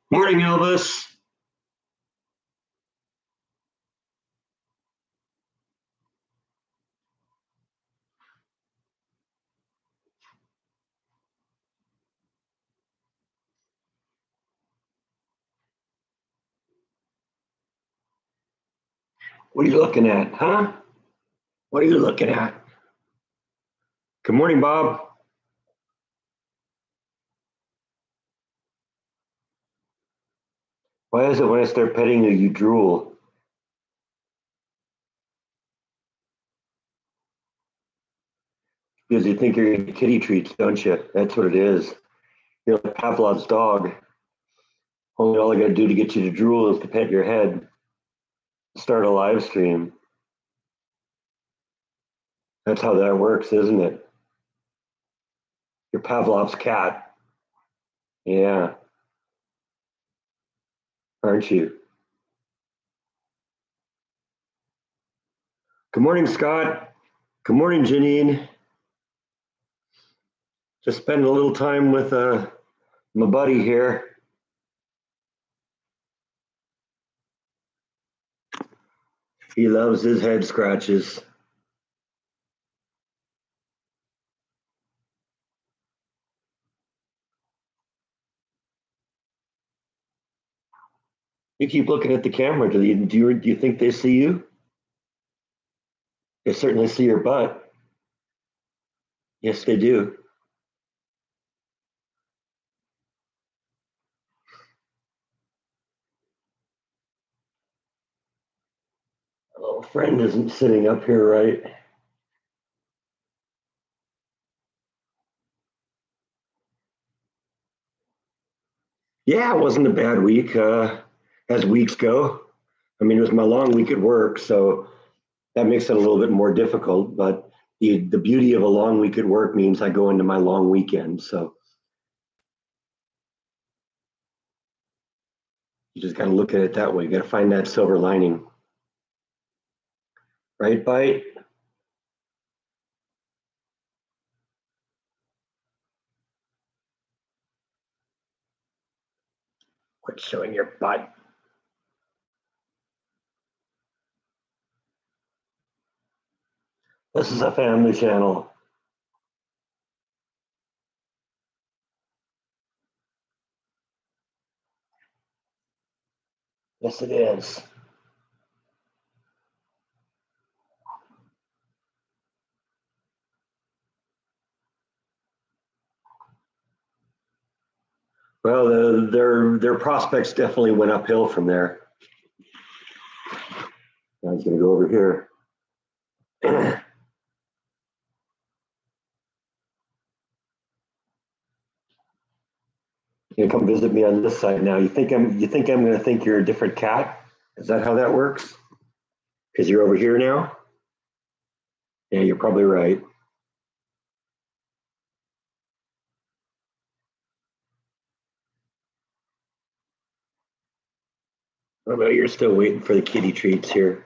Morning, Elvis. What are you looking at, huh? What are you looking at? Good morning, Bob. Why is it when I start petting you, you drool? Because you think you're getting kitty treats, don't you? That's what it is. You're like Pavlov's dog. Only all I got to do to get you to drool is to pet your head, start a live stream. That's how that works, isn't it? You're Pavlov's cat. Yeah, aren't you? Good morning, Scott. Good morning, Janine. Just spending a little time with my buddy here. He loves his head scratches. You keep looking at the camera. Do you think they see you? They certainly see your butt. Yes, they do. A little friend isn't sitting up here, right? Yeah, it wasn't a bad week, as weeks go. I mean, it was my long week at work, so that makes it a little bit more difficult. But the beauty of a long week at work means I go into my long weekend. So you just got to look at it that way. You got to find that silver lining, right, Bite? Quit showing your butt. This is a family channel. Yes, it is. Well, their prospects definitely went uphill from there. Now he's going to go over here. You come visit me on this side now. You think I'm going to think you're a different cat? Is that how that works? Because you're over here now? Yeah, you're probably right. What about you're still waiting for the kitty treats here?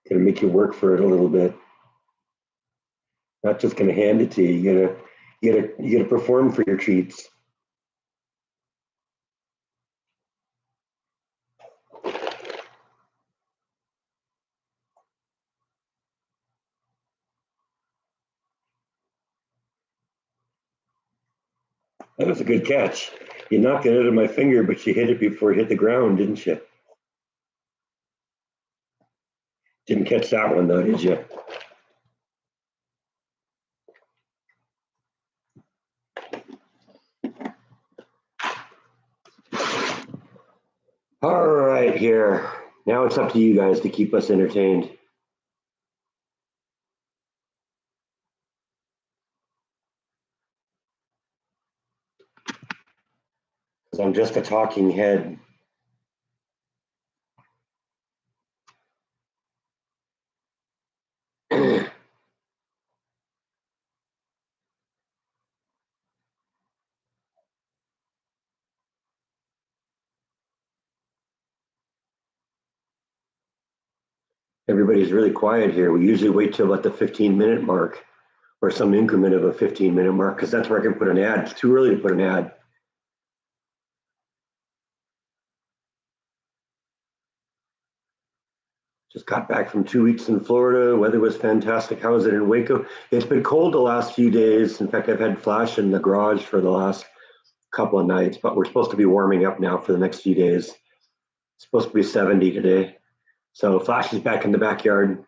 Gonna make you work for it a little bit. Not just gonna hand it to you. You gotta perform for your treats. That was a good catch. You knocked it out of my finger, but you hit it before it hit the ground, didn't you? Didn't catch that one though, did you? All right, here. Now it's up to you guys to keep us entertained. 'Cause I'm just a talking head. Everybody's really quiet here. We usually wait till about the 15-minute mark or some increment of a 15-minute mark because that's where I can put an ad. It's too early to put an ad. Just got back from 2 weeks in Florida. Weather was fantastic. How is it in Waco? It's been cold the last few days. In fact, I've had flash in the garage for the last couple of nights, but we're supposed to be warming up now for the next few days. It's supposed to be 70 today. So flash is back in the backyard.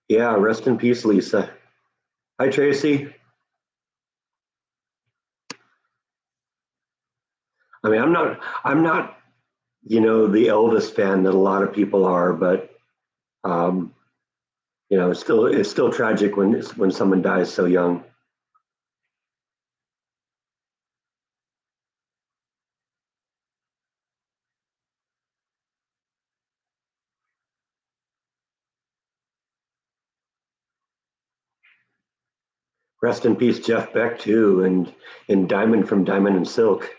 Yeah, rest in peace, Lisa. Hi, Tracy. I mean, I'm not, the Elvis fan that a lot of people are, but um, it's still tragic when someone dies so young. Rest in peace, Jeff Beck too, and Diamond from Diamond and Silk.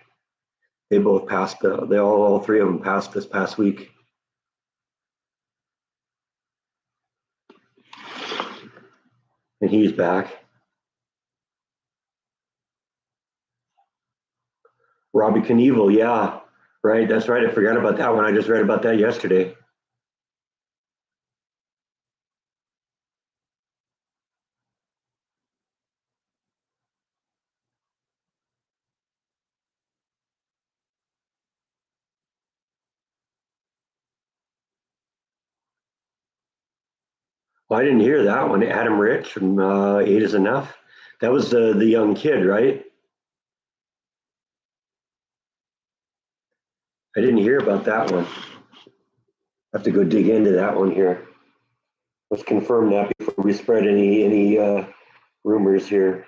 They both passed. They all three of them passed this past week, and he's back. Robbie Knievel, yeah, right. That's right. I forgot about that one. I just read about that yesterday. Well, I didn't hear that one. Adam Rich from Eight Is Enough. That was the young kid, right? I didn't hear about that one. I have to go dig into that one here. Let's confirm that before we spread any rumors here.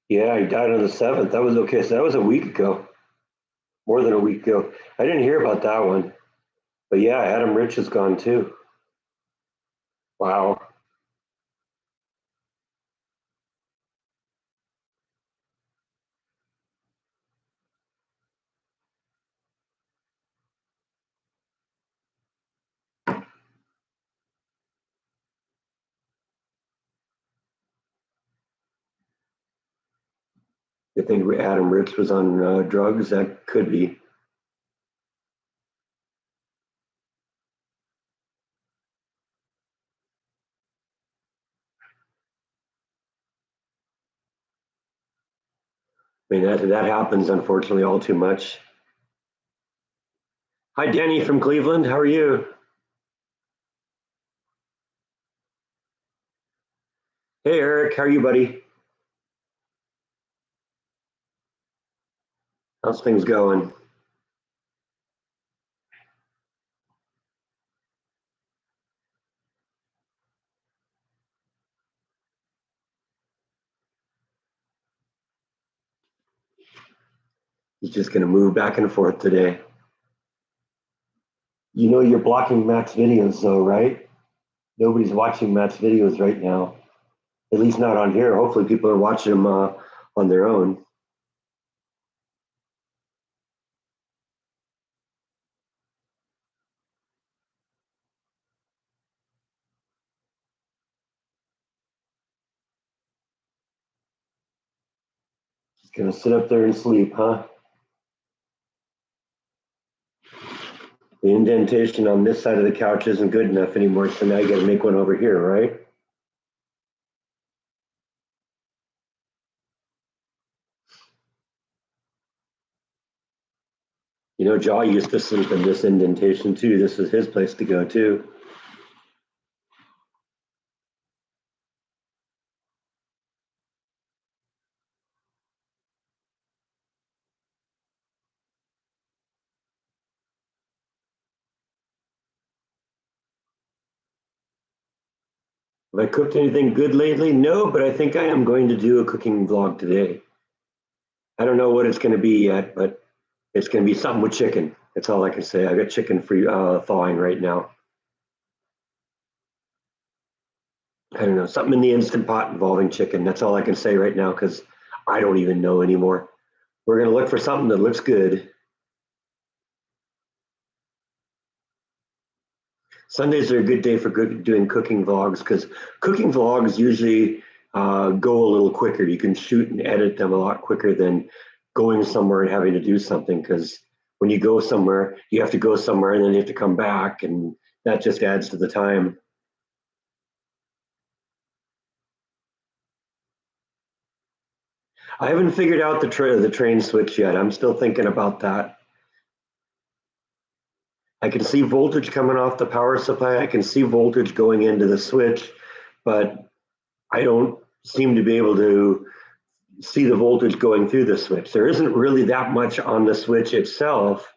Yeah, he died on the 7th. That was okay. So that was a week ago, more than a week ago. I didn't hear about that one. But yeah, Adam Rich is gone too. Wow. You think Adam Rich was on drugs? That could be. I mean, that happens unfortunately all too much. Hi, Danny from Cleveland. How are you? Hey, Eric. How are you, buddy? How's things going? He's just going to move back and forth today. You know you're blocking Matt's videos, though, right? Nobody's watching Matt's videos right now. At least not on here. Hopefully, people are watching them on their own. Just going to sit up there and sleep, huh? The indentation on this side of the couch isn't good enough anymore, so now you got to make one over here, right? Jaw used to sleep in this indentation too. This is his place to go too. Have I cooked anything good lately? No, but I think I am going to do a cooking vlog today. I don't know what it's going to be yet, but it's going to be something with chicken. That's all I can say. I got chicken for thawing right now. I don't know, something in the Instant Pot involving chicken. That's all I can say right now because I don't even know anymore. We're going to look for something that looks good. Sundays are a good day for doing cooking vlogs because cooking vlogs usually go a little quicker. You can shoot and edit them a lot quicker than going somewhere and having to do something because when you go somewhere, you have to go somewhere and then you have to come back, and that just adds to the time. I haven't figured out the train switch yet. I'm still thinking about that. I can see voltage coming off the power supply. I can see voltage going into the switch, but I don't seem to be able to see the voltage going through the switch. There isn't really that much on the switch itself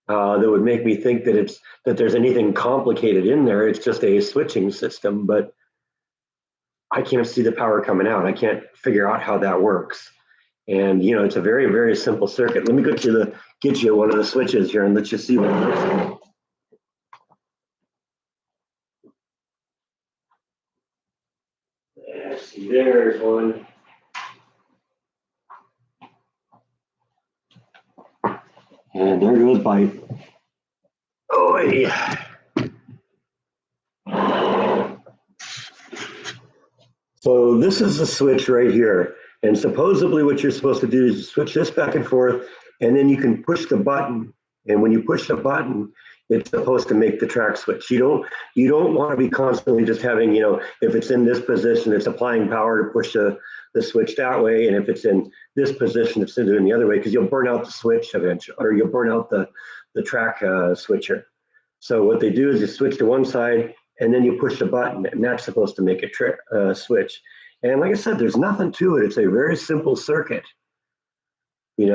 that would make me think that there's anything complicated in there. It's just a switching system, but I can't see the power coming out. I can't figure out how that works. And it's a very, very simple circuit. Let me get you one of the switches here and let you see what it looks like. See, there's one. And there goes Bite. Oh, yeah. So this is the switch right here. And supposedly what you're supposed to do is switch this back and forth, and then you can push the button. And when you push the button, it's supposed to make the track switch. You don't want to be constantly just having, if it's in this position, it's applying power to push the switch that way. And if it's in this position, it's doing the other way, because you'll burn out the switch eventually, or you'll burn out the track switcher. So what they do is you switch to one side and then you push the button, and that's supposed to make a switch. And like I said, there's nothing to it. It's a very simple circuit. You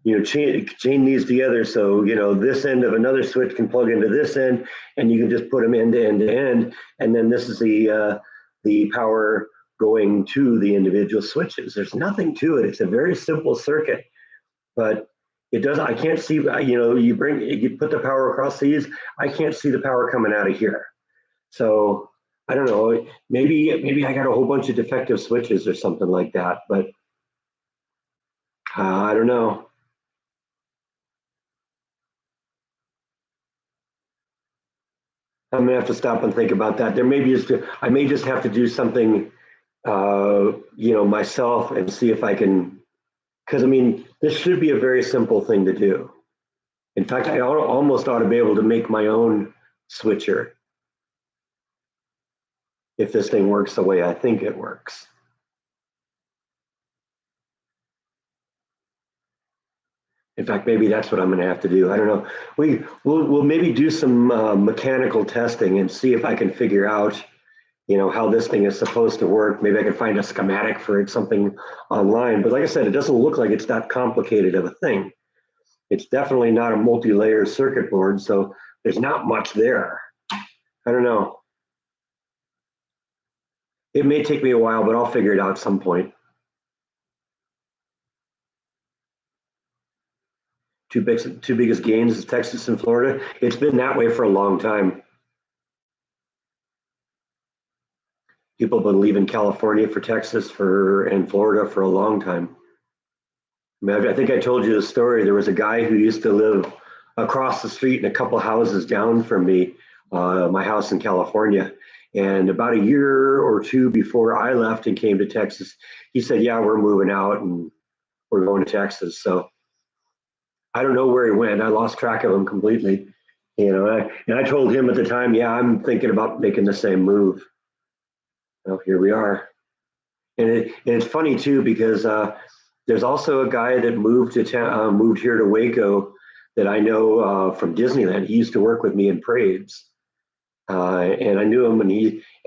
can chain these together, so this end of another switch can plug into this end, and you can just put them end to end to end, and then this is the power going to the individual switches. There's nothing to it. It's a very simple circuit, but it doesn't. I can't see. You put the power across these. I can't see the power coming out of here. So I don't know. Maybe I got a whole bunch of defective switches or something like that. But I don't know. I'm gonna have to stop and think about that. I may just have to do something, myself and see if I can. Because this should be a very simple thing to do. In fact, I almost ought to be able to make my own switcher if this thing works the way I think it works. In fact, maybe that's what I'm going to have to do. I don't know. We'll maybe do some mechanical testing and see if I can figure out, how this thing is supposed to work. Maybe I can find a schematic for it, something online. But like I said, it doesn't look like it's that complicated of a thing. It's definitely not a multi-layer circuit board, so there's not much there. I don't know. It may take me a while, but I'll figure it out at some point. Two biggest gains is Texas and Florida. It's been that way for a long time. People have been leaving California for Texas and Florida for a long time. I think I told you the story. There was a guy who used to live across the street and a couple houses down from me, my house in California. And about a year or two before I left and came to Texas, he said, "Yeah, we're moving out and we're going to Texas." So I don't know where he went. I lost track of him completely. And I told him at the time, "Yeah, I'm thinking about making the same move." Well, here we are. And it's funny too, because there's also a guy that moved here to Waco that I know from Disneyland. He used to work with me in parades, and I knew him, and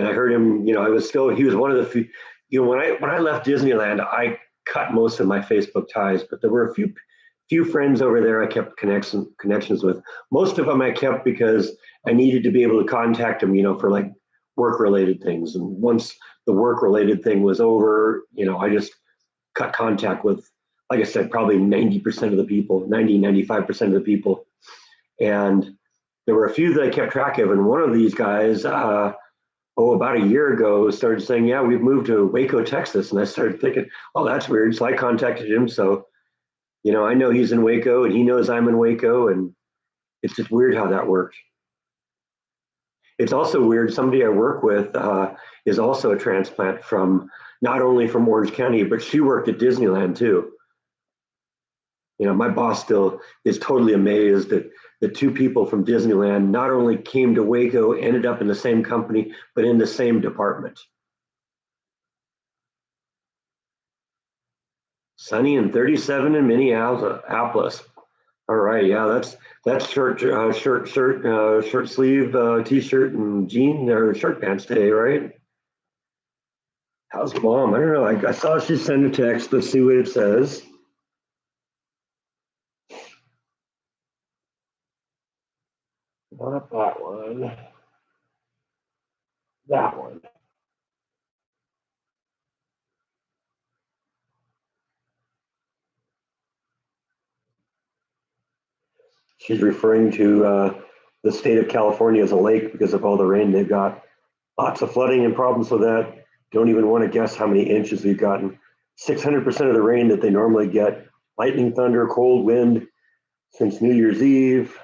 I heard him. He was one of the few. When I left Disneyland, I cut most of my Facebook ties, but there were a few friends over there I kept connections with. Most of them I kept because I needed to be able to contact them, for like work related things. And once the work related thing was over, cut contact with, like I said, probably 90% of the people, 95% of the people. And there were a few that I kept track of. And one of these guys, about a year ago, started saying, yeah, we've moved to Waco, Texas. And I started thinking, oh, that's weird. So I contacted him. So, I know he's in Waco and he knows I'm in Waco. And it's just weird how that worked. It's also weird. Somebody I work with is also a transplant from not only from Orange County, but she worked at Disneyland too. My boss still is totally amazed that the two people from Disneyland not only came to Waco, ended up in the same company, but in the same department. Sunny and 37 in Minneapolis. All right, yeah, that's short sleeve t-shirt and jean or shirt pants today, right? How's mom? I don't know. I saw she sent a text. Let's see what it says. Not that one. That one. She's referring to the state of California as a lake because of all the rain they've got. Lots of flooding and problems with that. Don't even want to guess how many inches we've gotten. 600% of the rain that they normally get. Lightning, thunder, cold wind since New Year's Eve.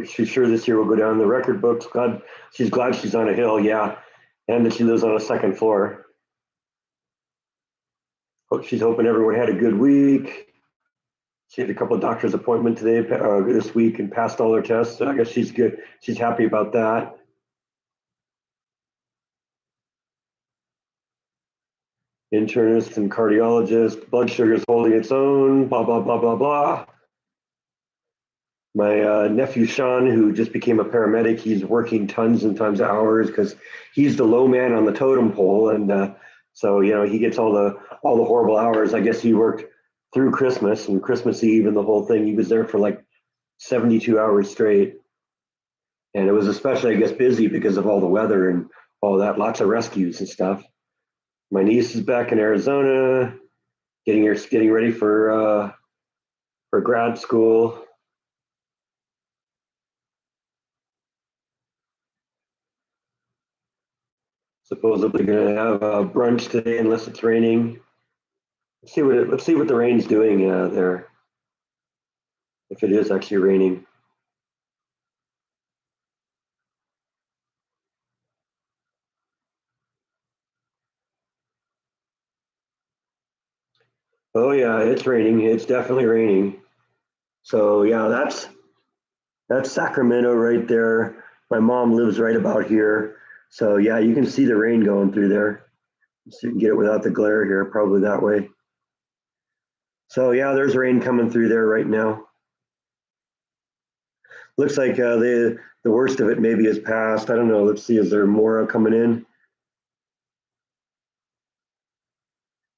She's sure this year will go down in the record books. She's glad she's on a hill, yeah, and that she lives on a second floor. She's hoping everyone had a good week. She had a couple of doctor's appointments today, this week, and passed all her tests. So I guess she's good. She's happy about that. Internist and cardiologist, blood sugar is holding its own, blah, blah, blah, blah, blah. My nephew, Sean, who just became a paramedic, he's working tons and tons of hours because he's the low man on the totem pole. And so, he gets all the horrible hours. I guess he worked through Christmas and Christmas Eve and the whole thing. He was there for like 72 hours straight. And it was especially, I guess, busy because of all the weather and all that, lots of rescues and stuff. My niece is back in Arizona, getting ready for grad school. Supposedly going to have brunch today unless it's raining. Let's see what the rain's doing there. If it is actually raining. Oh yeah, it's raining. It's definitely raining. So yeah, that's Sacramento right there. My mom lives right about here. So yeah, you can see the rain going through there. So you can get it without the glare here, probably that way. So yeah, there's rain coming through there right now. Looks like the worst of it maybe is past. I don't know. Let's see. Is there more coming in?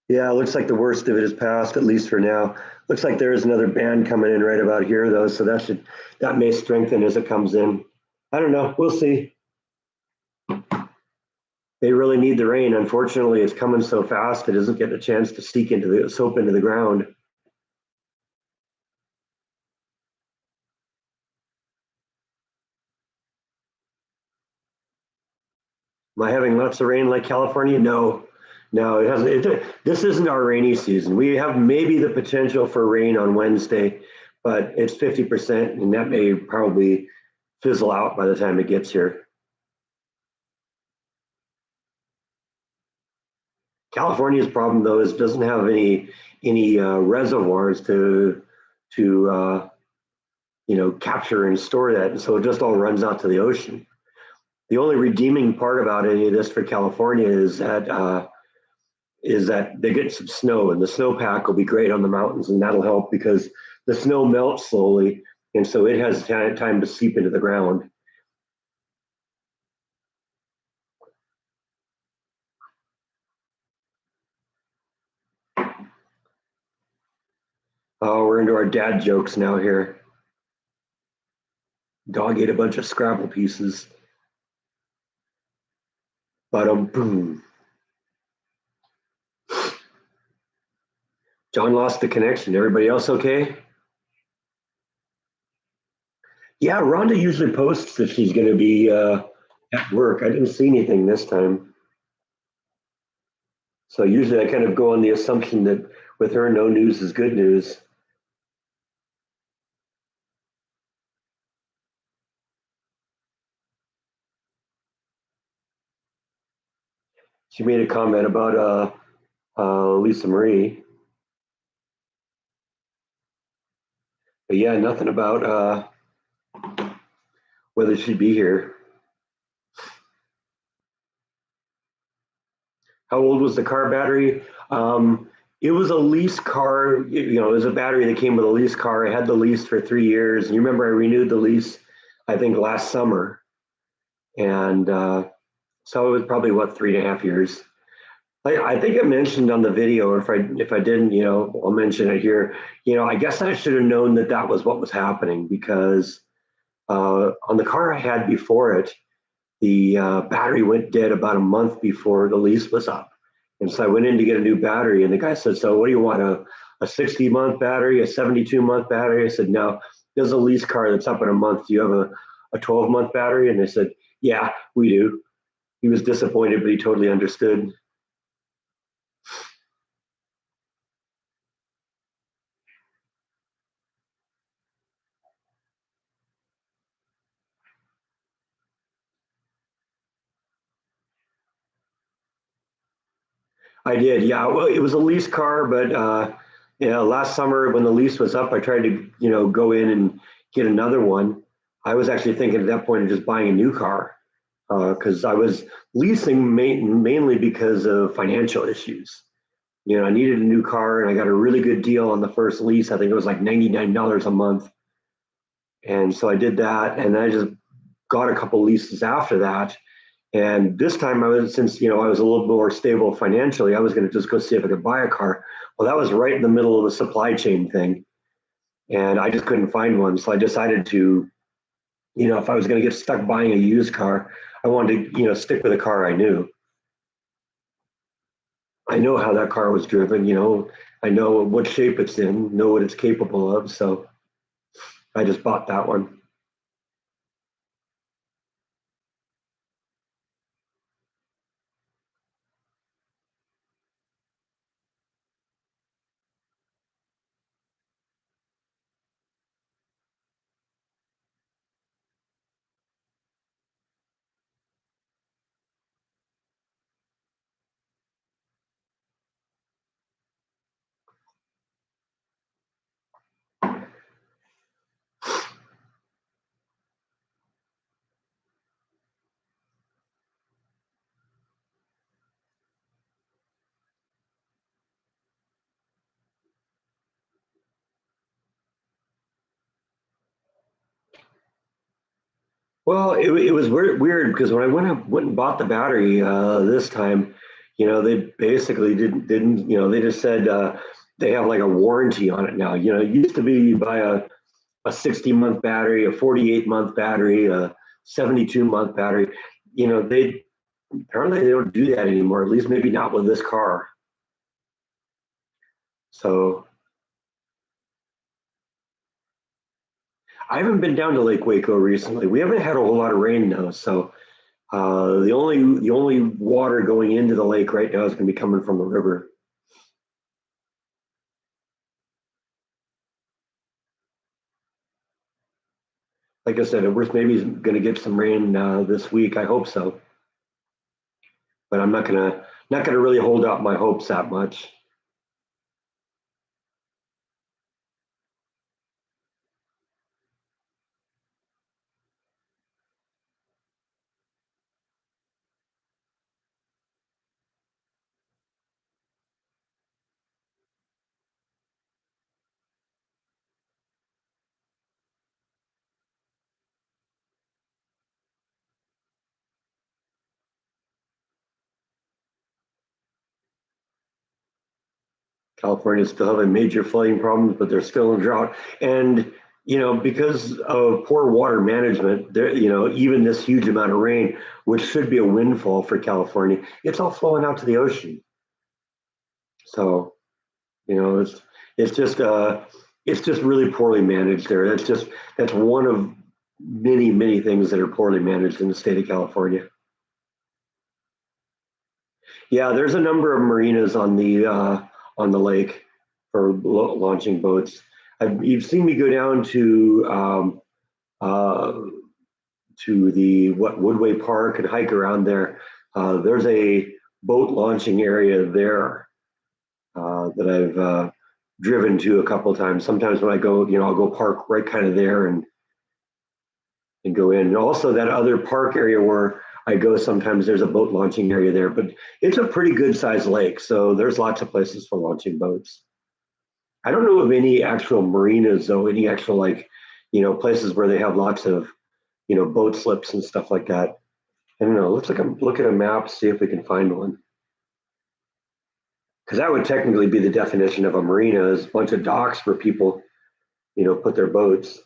Yeah, looks like the worst of it is past, at least for now. Looks like there is another band coming in right about here, though. So that may strengthen as it comes in. I don't know. We'll see. They really need the rain. Unfortunately, it's coming so fast; it doesn't get a chance to soak into the ground. Am I having lots of rain like California? No, no, it hasn't. This isn't our rainy season. We have maybe the potential for rain on Wednesday, but it's 50%, and that may probably fizzle out by the time it gets here. California's problem, though, is it doesn't have any reservoirs to capture and store that, and so it just all runs out to the ocean. The only redeeming part about any of this for California is that they get some snow, and the snowpack will be great on the mountains, and that'll help because the snow melts slowly, and so it has time to seep into the ground. Oh, we're into our dad jokes now here. Dog ate a bunch of Scrabble pieces. But boom. John lost the connection. Everybody else okay? Yeah, Rhonda usually posts if she's going to be at work. I didn't see anything this time. So usually I kind of go on the assumption that with her, no news is good news. She made a comment about Lisa Marie, but yeah, nothing about whether she'd be here. How old was the car battery? It was a lease car. It was a battery that came with a lease car. I had the lease for 3 years. And you remember I renewed the lease, I think, last summer. And so it was probably, what, 3.5 years. I think I mentioned on the video, or if I didn't, I'll mention it here. I guess I should have known that that was what was happening because on the car I had before it, the battery went dead about a month before the lease was up. And so I went in to get a new battery, and the guy said, "So what do you want, a 60-month battery, a 72-month battery?" I said, "No, there's a lease car that's up in a month. Do you have a 12-month battery?" And they said, "Yeah, we do." He was disappointed, but he totally understood. I did, yeah. Well, it was a lease car, but last summer when the lease was up, I tried to, go in and get another one. I was actually thinking at that point of just buying a new car because I was leasing mainly because of financial issues. I needed a new car, and I got a really good deal on the first lease. I think it was like $99 a month, and so I did that, and I just got a couple leases after that. And this time since I was a little more stable financially, I was going to just go see if I could buy a car. Well, that was right in the middle of the supply chain thing, and I just couldn't find one. So I decided to, if I was going to get stuck buying a used car, I wanted to, stick with a car I knew. I know how that car was driven. I know what shape it's in, know what it's capable of. So I just bought that one. Well, it was weird because when I went and bought the battery this time, they basically didn't they just said they have like a warranty on it now. It used to be you buy a 60-month battery, a 48-month battery, a 72-month battery. They apparently they don't do that anymore. At least maybe not with this car. So I haven't been down to Lake Waco recently. We haven't had a whole lot of rain though, so the only water going into the lake right now is going to be coming from the river. Like I said, we're maybe going to get some rain this week. I hope so, but I'm not gonna really hold out my hopes that much. California is still having major flooding problems, but they're still in drought. And because of poor water management, there, even this huge amount of rain, which should be a windfall for California, it's all flowing out to the ocean. So You know, it's just it's just really poorly managed there. That's one of many things that are poorly managed in the state of California. Yeah, there's a number of marinas on the lake for launching boats. You've seen me go down uh, to the what Woodway Park and hike around there. There's a boat launching area there that I've driven to a couple of times. Sometimes when I go, you know, I'll go park right kind of there and go in. And also that other park area where I go sometimes there's a boat launching area there, but it's a pretty good sized lake. So there's lots of places for launching boats. I don't know of any actual marinas though, any actual like, you know, places where they have lots of, you know, boat slips and stuff like that. I don't know. Let's look at a map, see if we can find one. Because that would technically be the definition of a marina is a bunch of docks where people, you know, put their boats.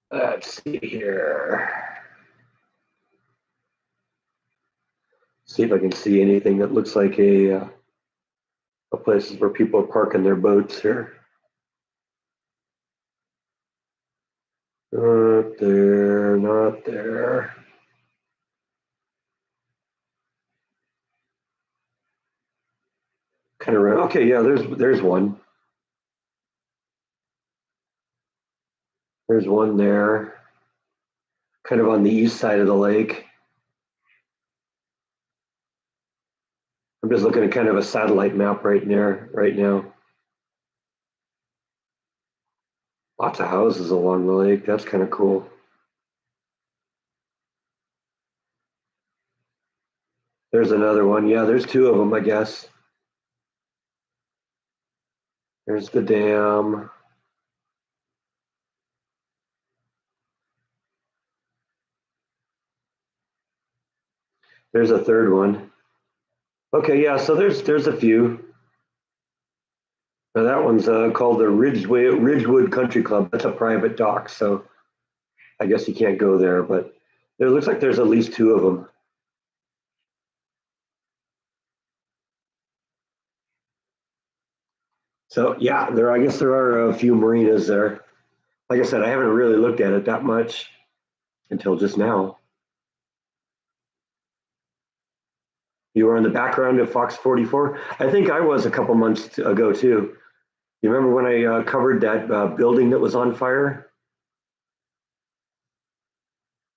Let's see here. See if I can see anything that looks like a places where people are parking their boats here. Not there, not there. Kind of okay, yeah, there's one. There's one there, kind of on the east side of the lake. I'm just looking at kind of a satellite map right now. Lots of houses along the lake. That's kind of cool. There's another one. Yeah, there's two of them, I guess. There's the dam. There's a third one. Okay, yeah, so there's a few. Now that one's called the Ridgewood Country Club. That's a private dock, so I guess you can't go there, but there looks like there's at least two of them. So yeah, I guess there are a few marinas there. Like I said, I haven't really looked at it that much until just now. You were in the background of Fox 44. I think I was a couple months ago too. You remember when I covered that building that was on fire?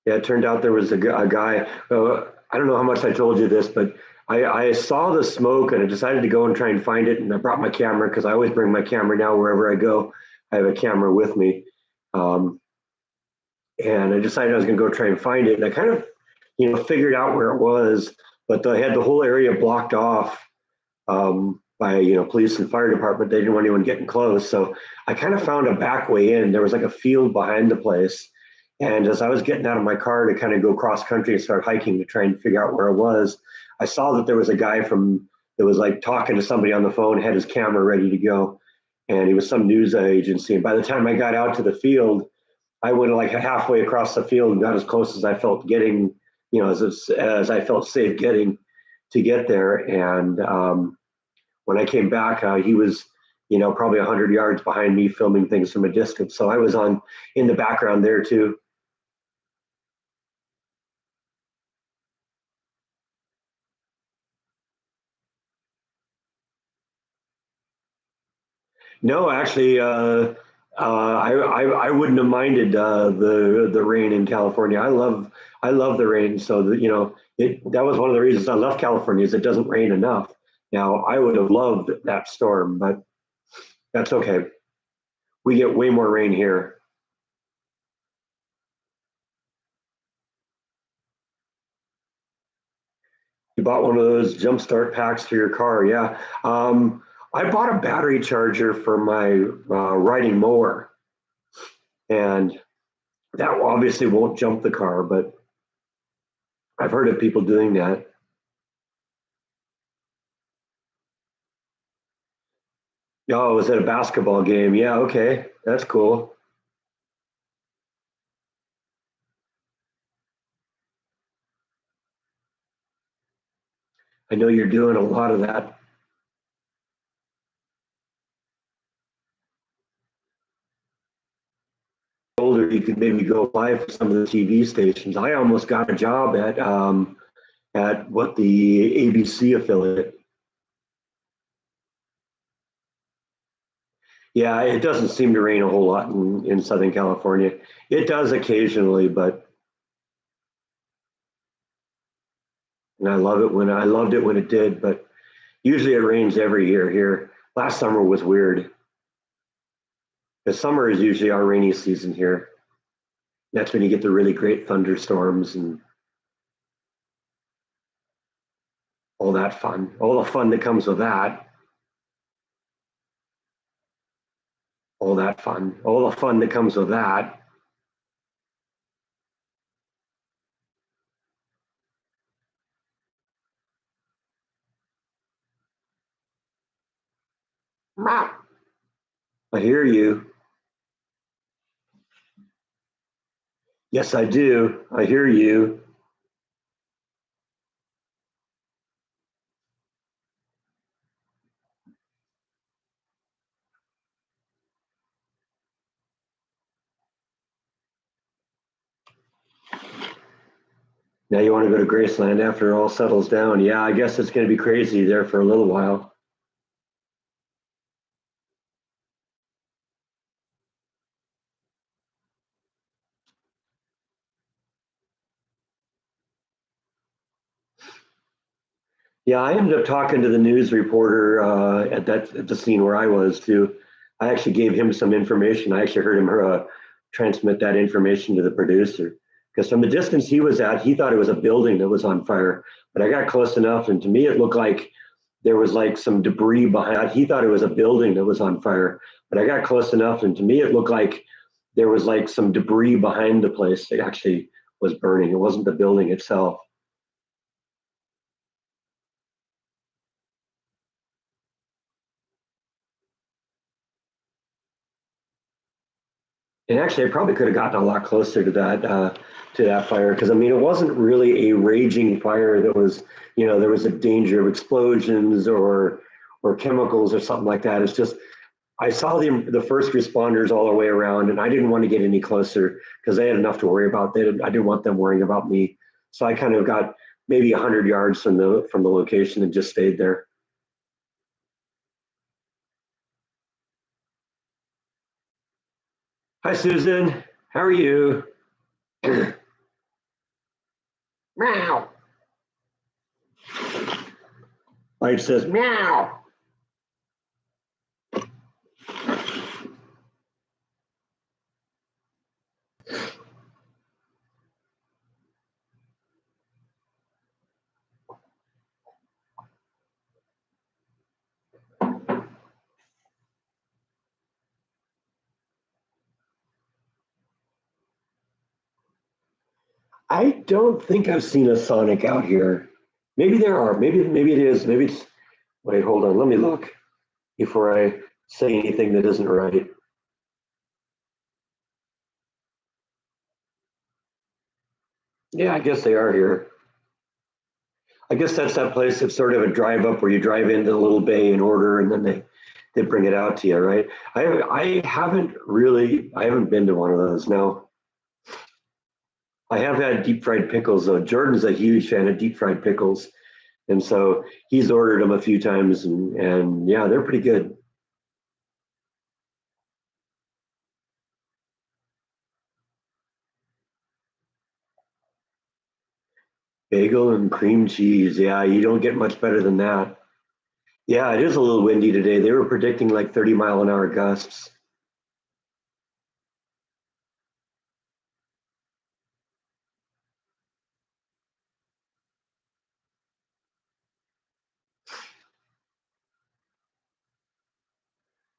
Yeah, it turned out there was a guy. I don't know how much I told you this, but I saw the smoke and I decided to go and try and find it. And I brought my camera because I always bring my camera now wherever I go. I have a camera with me. Um, and I decided I was going to go try and find it. And I kind of, you know, figured out where it was, but I had the whole area blocked off by, you know, police and fire department. They didn't want anyone getting close. So I kind of found a back way in. There was like a field behind the place. And as I was getting out of my car to kind of go cross country and start hiking to try and figure out where it was, I saw that there was a guy that was like talking to somebody on the phone, had his camera ready to go. And he was some news agency. And by the time I got out to the field, I went like halfway across the field and got as close as I felt getting, you know, as I felt safe getting to get there. And when I came back, he was, you know, probably 100 yards behind me filming things from a distance. So I was on in the background there too. No, actually, I wouldn't have minded the rain in California. I love the rain. So that, you know, that was one of the reasons I left California is it doesn't rain enough. Now I would have loved that storm, but that's okay. We get way more rain here. You bought one of those jump start packs for your car, yeah. I bought a battery charger for my riding mower, and that obviously won't jump the car, but I've heard of people doing that. Oh, was it a basketball game? Yeah, okay, that's cool. I know you're doing a lot of that. Older, you could maybe go apply for some of the TV stations. I almost got a job at what the ABC affiliate. Yeah, it doesn't seem to rain a whole lot in Southern California. It does occasionally, but and I loved it when it did, but usually it rains every year here. Last summer was weird. The summer is usually our rainy season here. That's when you get the really great thunderstorms and all that fun, all the fun that comes with that, all the fun that comes with that. I hear you. Yes, I do. I hear you. Now you want to go to Graceland after it all settles down. Yeah, I guess it's going to be crazy there for a little while. Yeah, I ended up talking to the news reporter at the scene where I was too. I actually gave him some information. I actually heard him transmit that information to the producer because from the distance he was at, he thought it was a building that was on fire. But I got close enough, and to me, it looked like there was like some debris behind. He thought it was a building that was on fire, but I got close enough, and to me, it looked like there was like some debris behind the place that actually was burning. It wasn't the building itself. And actually, I probably could have gotten a lot closer to that fire because I mean, it wasn't really a raging fire that was, there was a danger of explosions or chemicals or something like that. It's just I saw the first responders all the way around, and I didn't want to get any closer because they had enough to worry about. I didn't want them worrying about me, so I kind of got maybe 100 yards from the location and just stayed there. Hi, Susan. How are you? Meow. Life says meow. I don't think I've seen a Sonic out here. Maybe there are. Maybe it is. Maybe it's. Wait, hold on. Let me look before I say anything that isn't right. Yeah, I guess they are here. I guess that's that place that's sort of a drive up where you drive into the little bay and order, and then they bring it out to you, right? I haven't been to one of those. No, I have had deep fried pickles though. Jordan's a huge fan of deep fried pickles, and so he's ordered them a few times, and yeah, they're pretty good. Bagel and cream cheese. Yeah, you don't get much better than that. Yeah, it is a little windy today. They were predicting like 30-mile-an-hour gusts.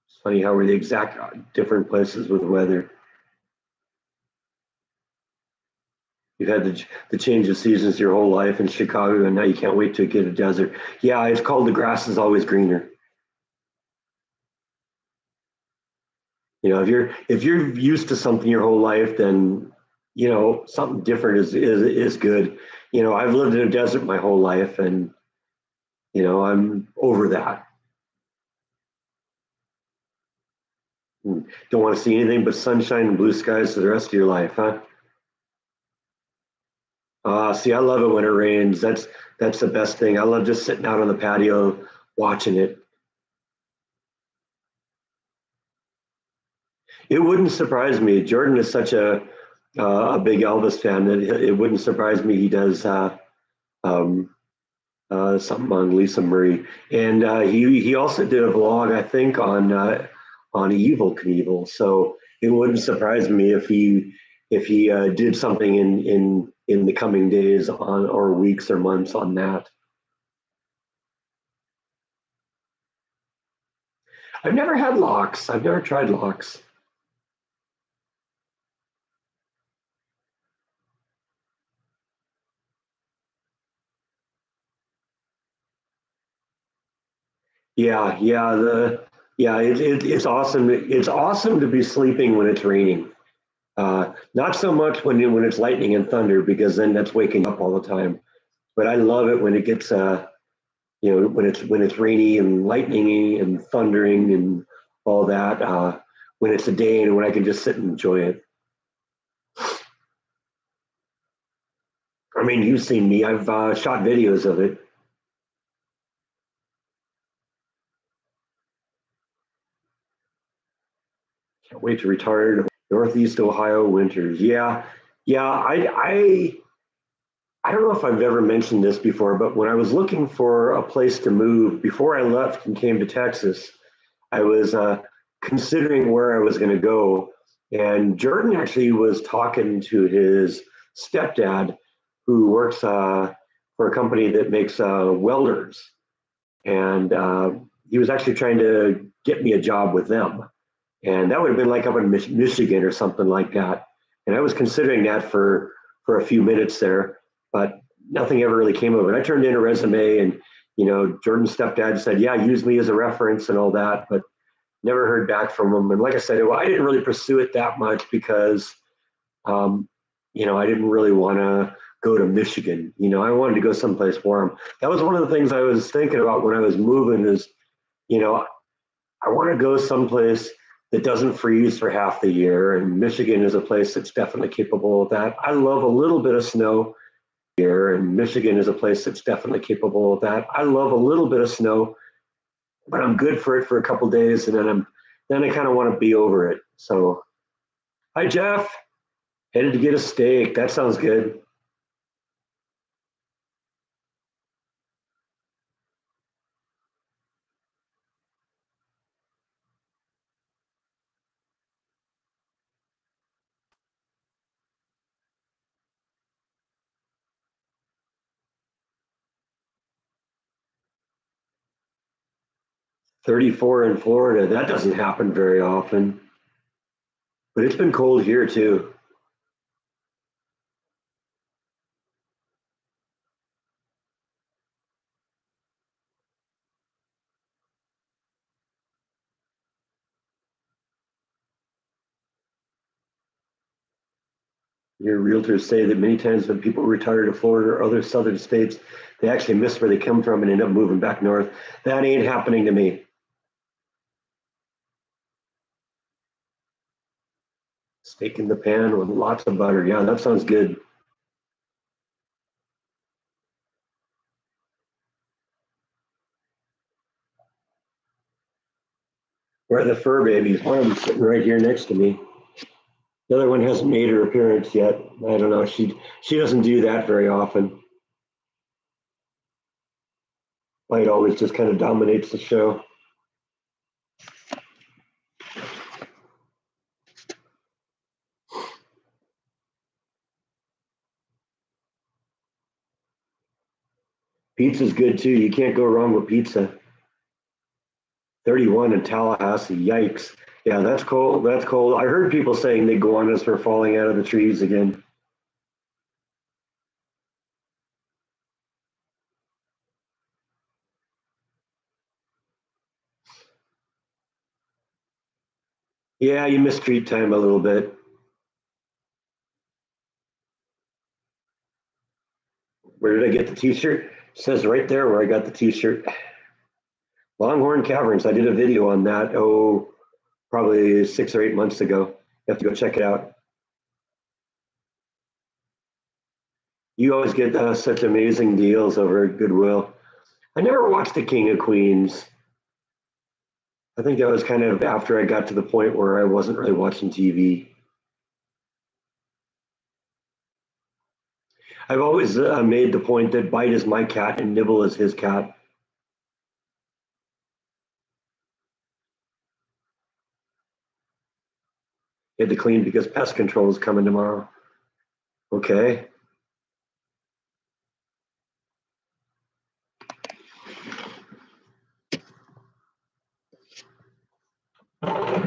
It's funny how we're the exact different places with weather. You've had the change of seasons your whole life in Chicago, and now you can't wait to get a desert. Yeah, it's called the grass is always greener. If you're used to something your whole life, then something different is good. I've lived in a desert my whole life, and I'm over that. Don't want to see anything but sunshine and blue skies for the rest of your life, huh? See, I love it when it rains. That's the best thing. I love just sitting out on the patio watching it. It wouldn't surprise me. Jordan is such a big Elvis fan that it wouldn't surprise me he does um, something on Lisa Marie, and he also did a vlog I think on Evil Knievel. So it wouldn't surprise me if he did something in the coming days on or weeks or months on that. I've never had locks. I've never tried locks. It's awesome. It's awesome to be sleeping when it's raining. Not so much when it's lightning and thunder because then that's waking up all the time. But I love it when it gets when it's rainy and lightningy and thundering and all that. When it's a day and when I can just sit and enjoy it. I mean, you've seen me. I've shot videos of it. Can't wait to retire to Northeast Ohio winters. Yeah. I don't know if I've ever mentioned this before, but when I was looking for a place to move before I left and came to Texas, I was considering where I was going to go. And Jordan actually was talking to his stepdad, who works for a company that makes welders. And he was actually trying to get me a job with them. And that would have been like up in Michigan or something like that. And I was considering that for a few minutes there, but nothing ever really came of it. I turned in a resume, and Jordan's stepdad said, "Yeah, use me as a reference and all that," but never heard back from him. And like I said, well, I didn't really pursue it that much because um, I didn't really want to go to Michigan. I wanted to go someplace warm. That was one of the things I was thinking about when I was moving. Is you know I want to go someplace that doesn't freeze for half the year, and Michigan is a place that's definitely capable of that. I love a little bit of snow here, and Michigan is a place that's definitely capable of that. I love a little bit of snow, but I'm good for it for a couple of days, and then I kind of want to be over it. So, hi Jeff, headed to get a steak. That sounds good. 34 in Florida. That doesn't happen very often, but it's been cold here too. Your realtors say that many times when people retire to Florida or other southern states, they actually miss where they come from and end up moving back north. That ain't happening to me. Steak in the pan with lots of butter. Yeah, that sounds good. Where are the fur babies? One of them sitting right here next to me. The other one hasn't made her appearance yet. I don't know. She doesn't do that very often. Light always just kind of dominates the show. Pizza's good too. You can't go wrong with pizza. 31 in Tallahassee. Yikes. Yeah, that's cold. That's cold. I heard people saying the iguanas were falling out of the trees again. Yeah, you missed treat time a little bit. Where did I get the t-shirt? Says right there where I got the t-shirt. Longhorn Caverns. I did a video on that, probably 6 or 8 months ago. You have to go check it out. You always get such amazing deals over at Goodwill. I never watched The King of Queens. I think that was kind of after I got to the point where I wasn't really watching TV. I've always made the point that Bite is my cat and Nibble is his cat. He had to clean because pest control is coming tomorrow. Okay.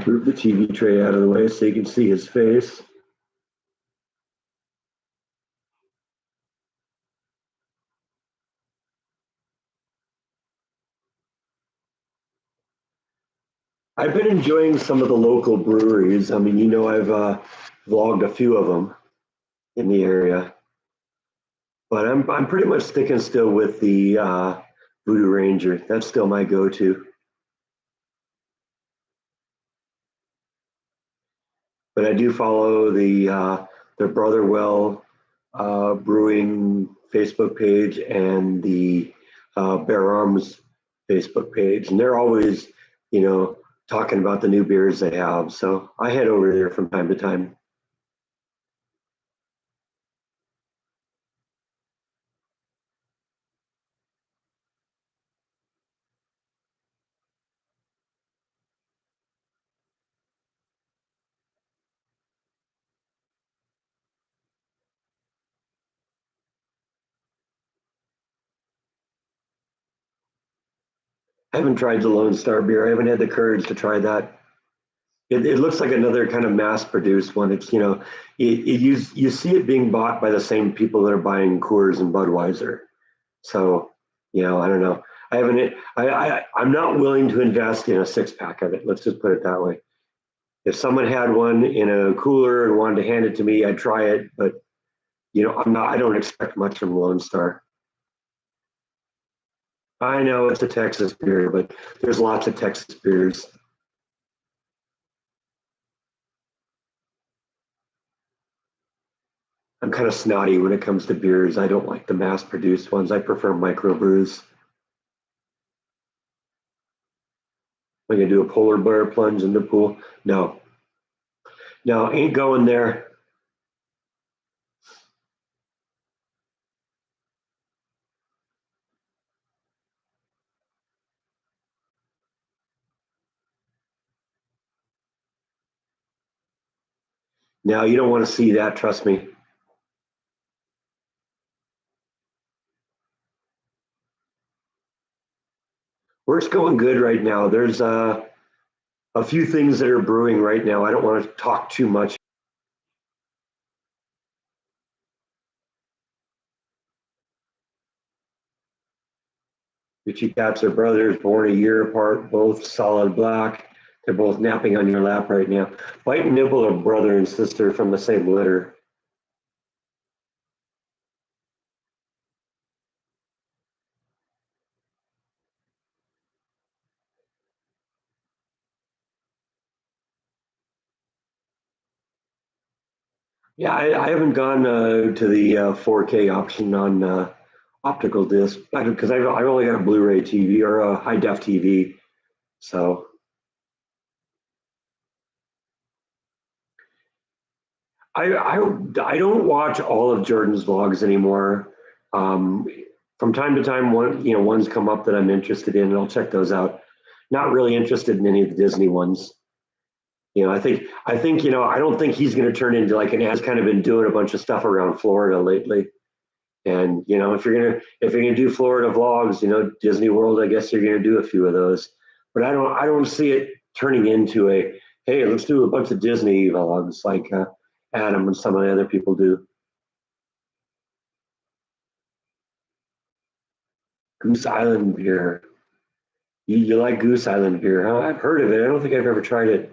Move the TV tray out of the way so you can see his face. I've been enjoying some of the local breweries. I mean, I've vlogged a few of them in the area, but I'm pretty much sticking still with the Voodoo Ranger. That's still my go-to. But I do follow the Brotherwell Brewing Facebook page and the Bear Arms Facebook page, and they're always, talking about the new beers they have. So I head over there from time to time. I haven't tried the Lone Star beer. I haven't had the courage to try that. It looks like another kind of mass-produced one. It's you see it being bought by the same people that are buying Coors and Budweiser. So I don't know. I haven't. I'm not willing to invest in a six-pack of it. Let's just put it that way. If someone had one in a cooler and wanted to hand it to me, I'd try it. But I'm not. I don't expect much from Lone Star. I know it's a Texas beer, but there's lots of Texas beers. I'm kind of snotty when it comes to beers. I don't like the mass-produced ones. I prefer microbrews. When you do a polar bear plunge in the pool, no, no, ain't going there. Now you don't want to see that. Trust me. Work's going good right now. There's a few things that are brewing right now. I don't want to talk too much. The two cats are brothers, born a year apart, both solid black. They're both napping on your lap right now. Bite and Nibble are brother and sister from the same litter. Yeah, I haven't gone to the 4K option on optical disc because I've only got a Blu-ray TV or a high def TV. So I don't watch all of Jordan's vlogs anymore. Um, from time to time, ones come up that I'm interested in, and I'll check those out. Not really interested in any of the Disney ones. I don't think he's going to turn into like an has kind of been doing a bunch of stuff around Florida lately. And if you're gonna do Florida vlogs, Disney World, I guess you're gonna do a few of those. But I don't see it turning into a hey, let's do a bunch of Disney vlogs like Adam and some of the other people do. Goose Island beer. You like Goose Island beer, huh? I've heard of it. I don't think I've ever tried it.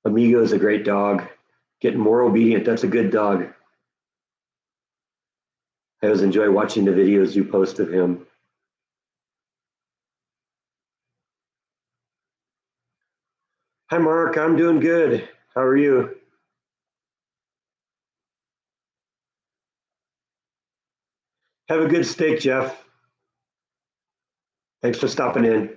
Amigo is a great dog. Getting more obedient. That's a good dog. I always enjoy watching the videos you post of him. Hi, Mark. I'm doing good. How are you? Have a good steak, Jeff. Thanks for stopping in.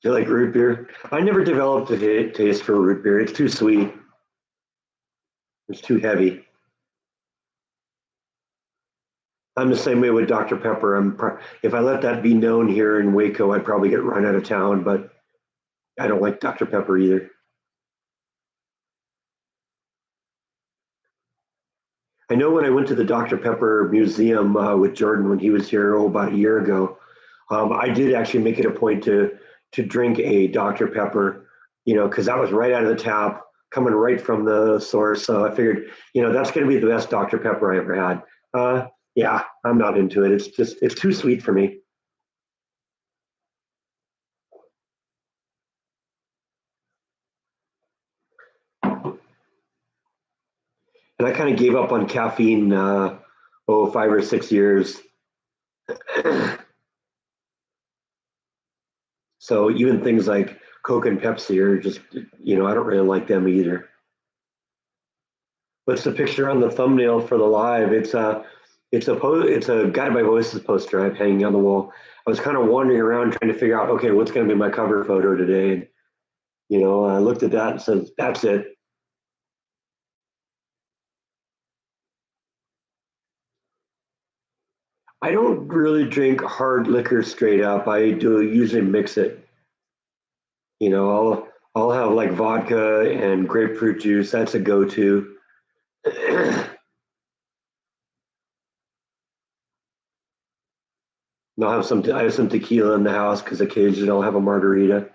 Do you like root beer? I never developed a taste for root beer. It's too sweet. It's too heavy. I'm the same way with Dr. Pepper. If I let that be known here in Waco, I'd probably get run out of town, but I don't like Dr. Pepper either. I know when I went to the Dr. Pepper Museum with Jordan when he was here about a year ago, I did actually make it a point to drink a Dr. Pepper, because that was right out of the tap, coming right from the source. So I figured, that's going to be the best Dr. Pepper I ever had. Yeah, I'm not into it. It's too sweet for me. And I kind of gave up on caffeine, 5 or 6 years. So even things like Coke and Pepsi are just, I don't really like them either. What's the picture on the thumbnail for the live? It's a Guided by Voices poster I have hanging on the wall. I was kind of wandering around trying to figure out, okay, what's going to be my cover photo today? And, I looked at that and said, that's it. I don't really drink hard liquor straight up. I do usually mix it. I'll have like vodka and grapefruit juice. That's a go-to. And I have some tequila in the house because occasionally I'll have a margarita.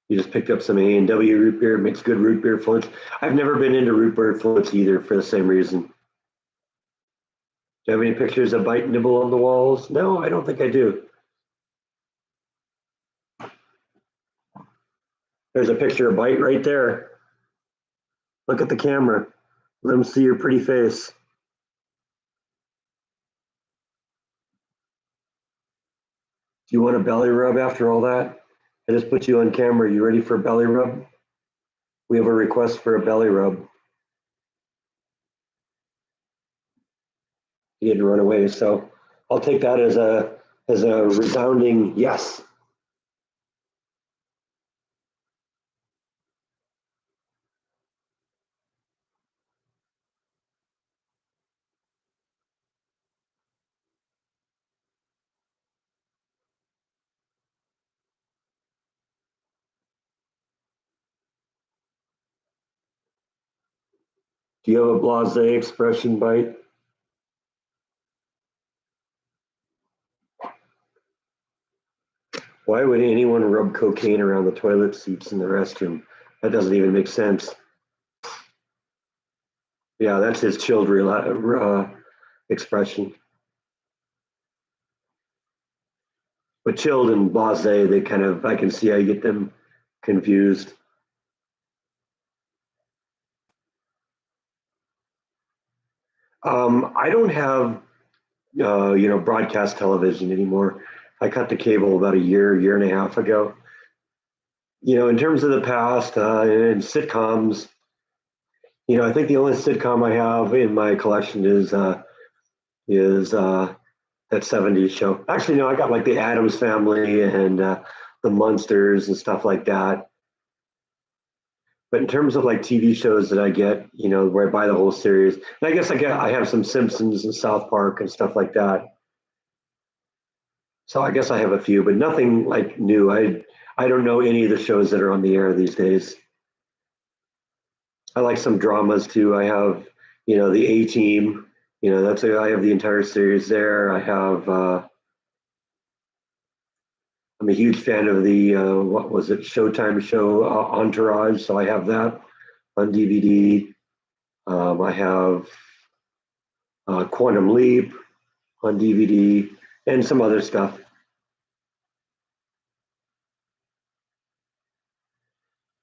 You just picked up some A&W root beer, makes good root beer floats. I've never been into root beer floats either for the same reason. Do you have any pictures of Bite Nibble on the walls? No, I don't think I do. There's a picture of Bite right there. Look at the camera. Let them see your pretty face. Do you want a belly rub after all that? I just put you on camera. You ready for a belly rub? We have a request for a belly rub. He had to run away, so I'll take that as a resounding yes. Do you have a blasé expression, Bite? Why would anyone rub cocaine around the toilet seats in the restroom? That doesn't even make sense. Yeah, that's his chilled expression. But chilled and blasé, I can see how you get them confused. I don't have, broadcast television anymore. I cut the cable about a year and a half ago. In terms of the past and sitcoms, I think the only sitcom I have in my collection is that '70s show. Actually, no, I got like the Addams Family and the Munsters and stuff like that. But in terms of like TV shows that I get, where I buy the whole series, and I guess I have some Simpsons and South Park and stuff like that. So I guess I have a few, but nothing like new. I don't know any of the shows that are on the air these days. I like some dramas too. I have, the A Team. I have the entire series there. I'm a huge fan of the what was it, Showtime show Entourage. So I have that on DVD. I have Quantum Leap on DVD and some other stuff.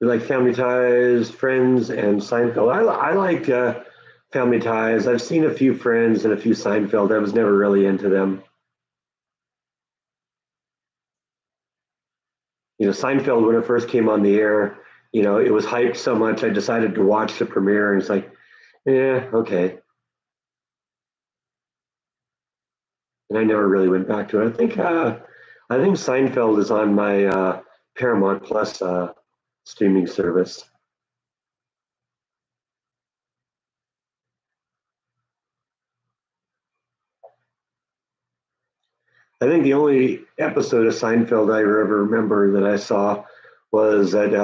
like Family Ties, Friends, and Seinfeld. I like Family Ties. I've seen a few Friends and a few Seinfeld. I was never really into them. Seinfeld, when it first came on the air, it was hyped so much. I decided to watch the premiere, and it's like, yeah, okay. And I never really went back to it. I think Seinfeld is on my Paramount Plus streaming service. I think the only episode of Seinfeld I ever remember that I saw was that,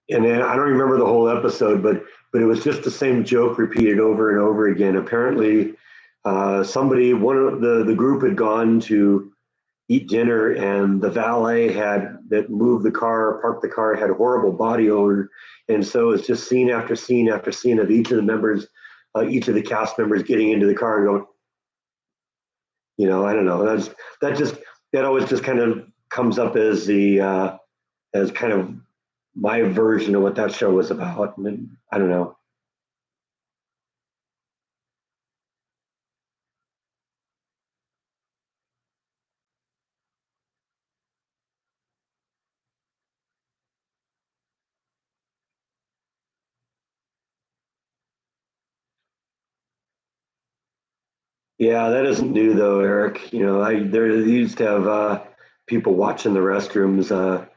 and I don't remember the whole episode, but it was just the same joke repeated over and over again. Apparently, one of the group had gone to eat dinner, and the valet had that moved the car, parked the car, had horrible body odor, and so it's just scene after scene after scene of each of the members, each of the cast members getting into the car and going, I don't know, that just that always just kind of comes up as the as kind of my version of what that show was about. And I don't know. Yeah, that isn't new though, Eric. I there used to have people watching the restrooms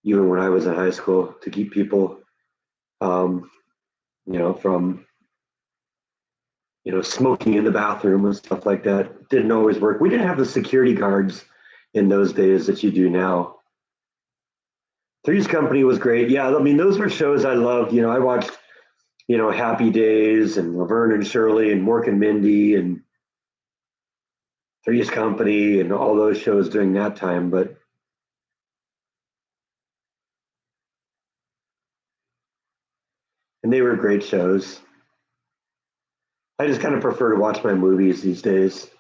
even when I was in high school to keep people um, from smoking in the bathroom and stuff like that. Didn't always work. We didn't have the security guards in those days that you do now. Three's Company was great. Yeah, I mean those were shows I loved. I watched Happy Days and Laverne and Shirley and Mork and Mindy and Three's Company and all those shows during that time. But and they were great shows. I just kind of prefer to watch my movies these days.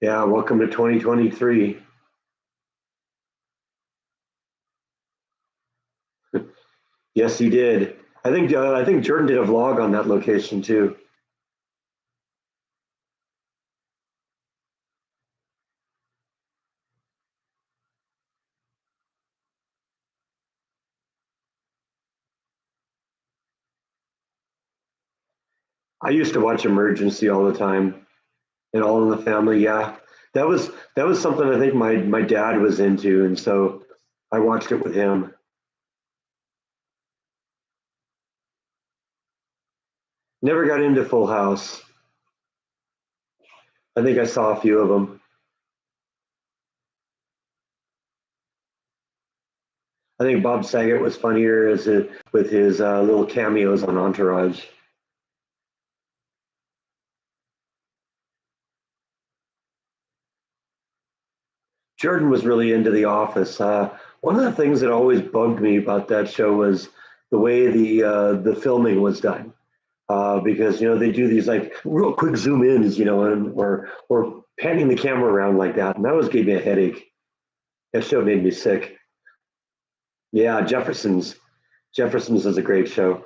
Yeah, welcome to 2023. Yes, he did. I think Jordan did a vlog on that location too. I used to watch Emergency all the time and All in the Family. Yeah, that was something I think my dad was into, and so I watched it with him. Never got into Full House. I think I saw a few of them. I think Bob Saget was funnier with his little cameos on Entourage. Jordan was really into The Office. One of the things that always bugged me about that show was the way the filming was done. Because they do these like real quick zoom ins, and or panning the camera around like that, and that was gave me a headache. That show made me sick. Yeah, Jeffersons is a great show.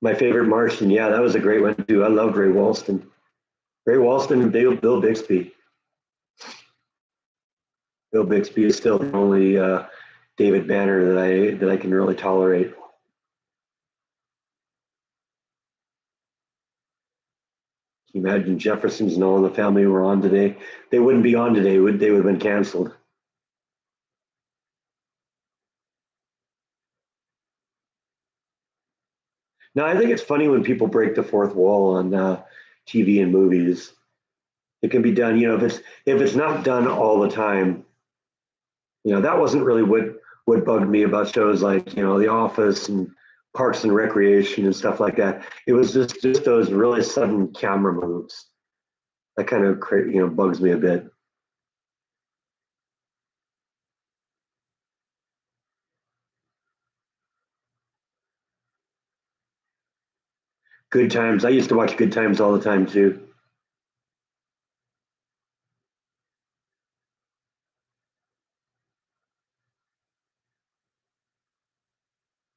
My favorite Martian, yeah, that was a great one too. I loved Ray Walston. Ray Walston and Bill Bixby. Bill Bixby is still the only David Banner that I can really tolerate. Can you imagine Jeffersons and All in the Family were on today? They wouldn't be on today. They would have been canceled. Now I think it's funny when people break the fourth wall on TV and movies. It can be done, if it's not done all the time. That wasn't really what bugged me about shows like, The Office and Parks and Recreation and stuff like that. It was just those really sudden camera moves that kind of bugs me a bit. Good Times. I used to watch Good Times all the time too.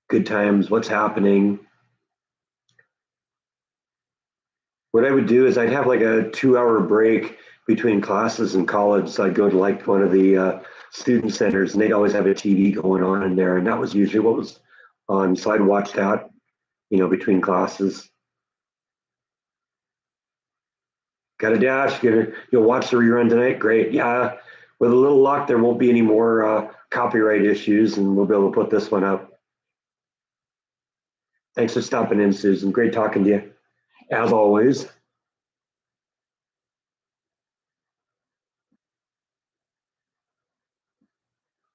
Good Times. What's happening? What I would do is I'd have like a 2 hour break between classes in college. So I'd go to like one of the student centers, and they'd always have a TV going on in there, and that was usually what was on. So I'd watch that, between classes. Got a dash. You'll watch the rerun tonight. Great. Yeah. With a little luck, there won't be any more copyright issues, and we'll be able to put this one up. Thanks for stopping in, Susan. Great talking to you, as always.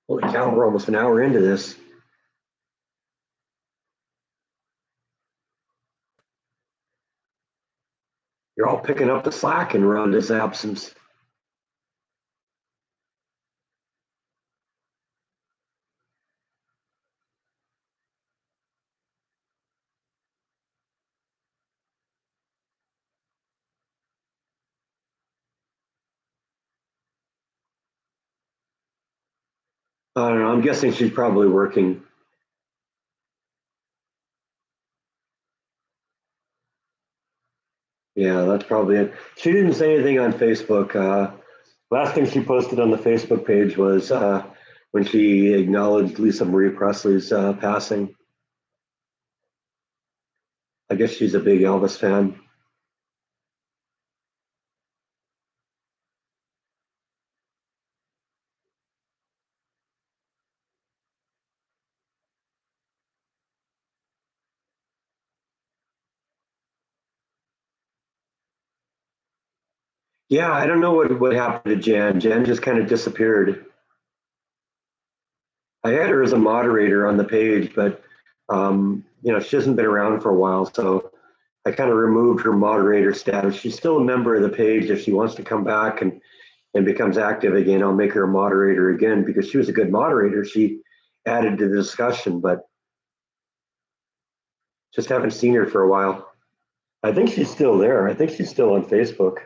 Holy cow, we're almost an hour into this. You're all picking up the slack in Rhonda's absence. I don't know. I'm guessing she's probably working. Yeah, that's probably it. She didn't say anything on Facebook. Last thing she posted on the Facebook page was when she acknowledged Lisa Marie Presley's passing. I guess she's a big Elvis fan. Yeah, I don't know what happened to Jan. Jan just kind of disappeared. I had her as a moderator on the page, but she hasn't been around for a while, so I kind of removed her moderator status. She's still a member of the page. If she wants to come back and becomes active again, I'll make her a moderator again because she was a good moderator. She added to the discussion, but just haven't seen her for a while. I think she's still there. I think she's still on Facebook.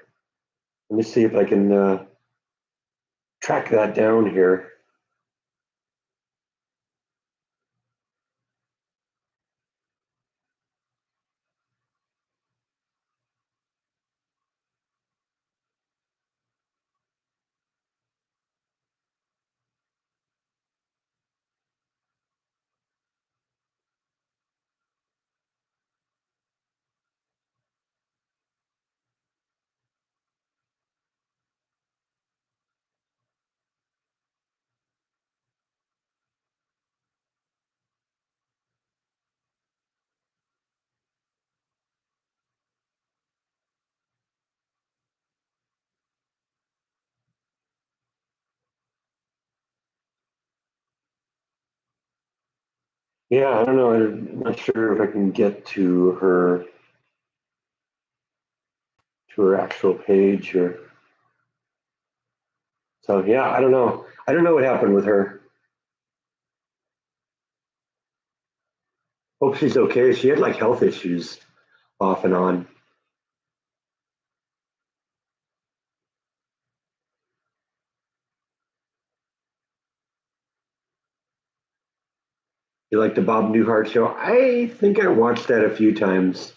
Let me see if I can track that down here. Yeah, I don't know. I'm not sure if I can get to her actual page here. So yeah, I don't know. I don't know what happened with her. Hope she's okay. She had like health issues off and on. You like the Bob Newhart show? I think I watched that a few times.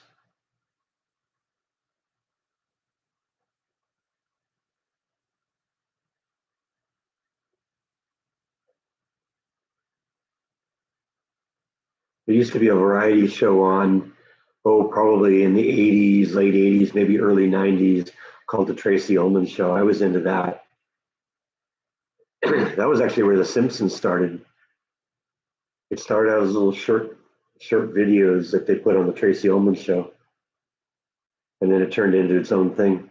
There used to be a variety show on, probably in the 80s, late 80s, maybe early 90s, called The Tracy Ullman Show. I was into that. That was actually where The Simpsons started. It started out as little short videos that they put on The Tracy Ullman Show, and then it turned into its own thing.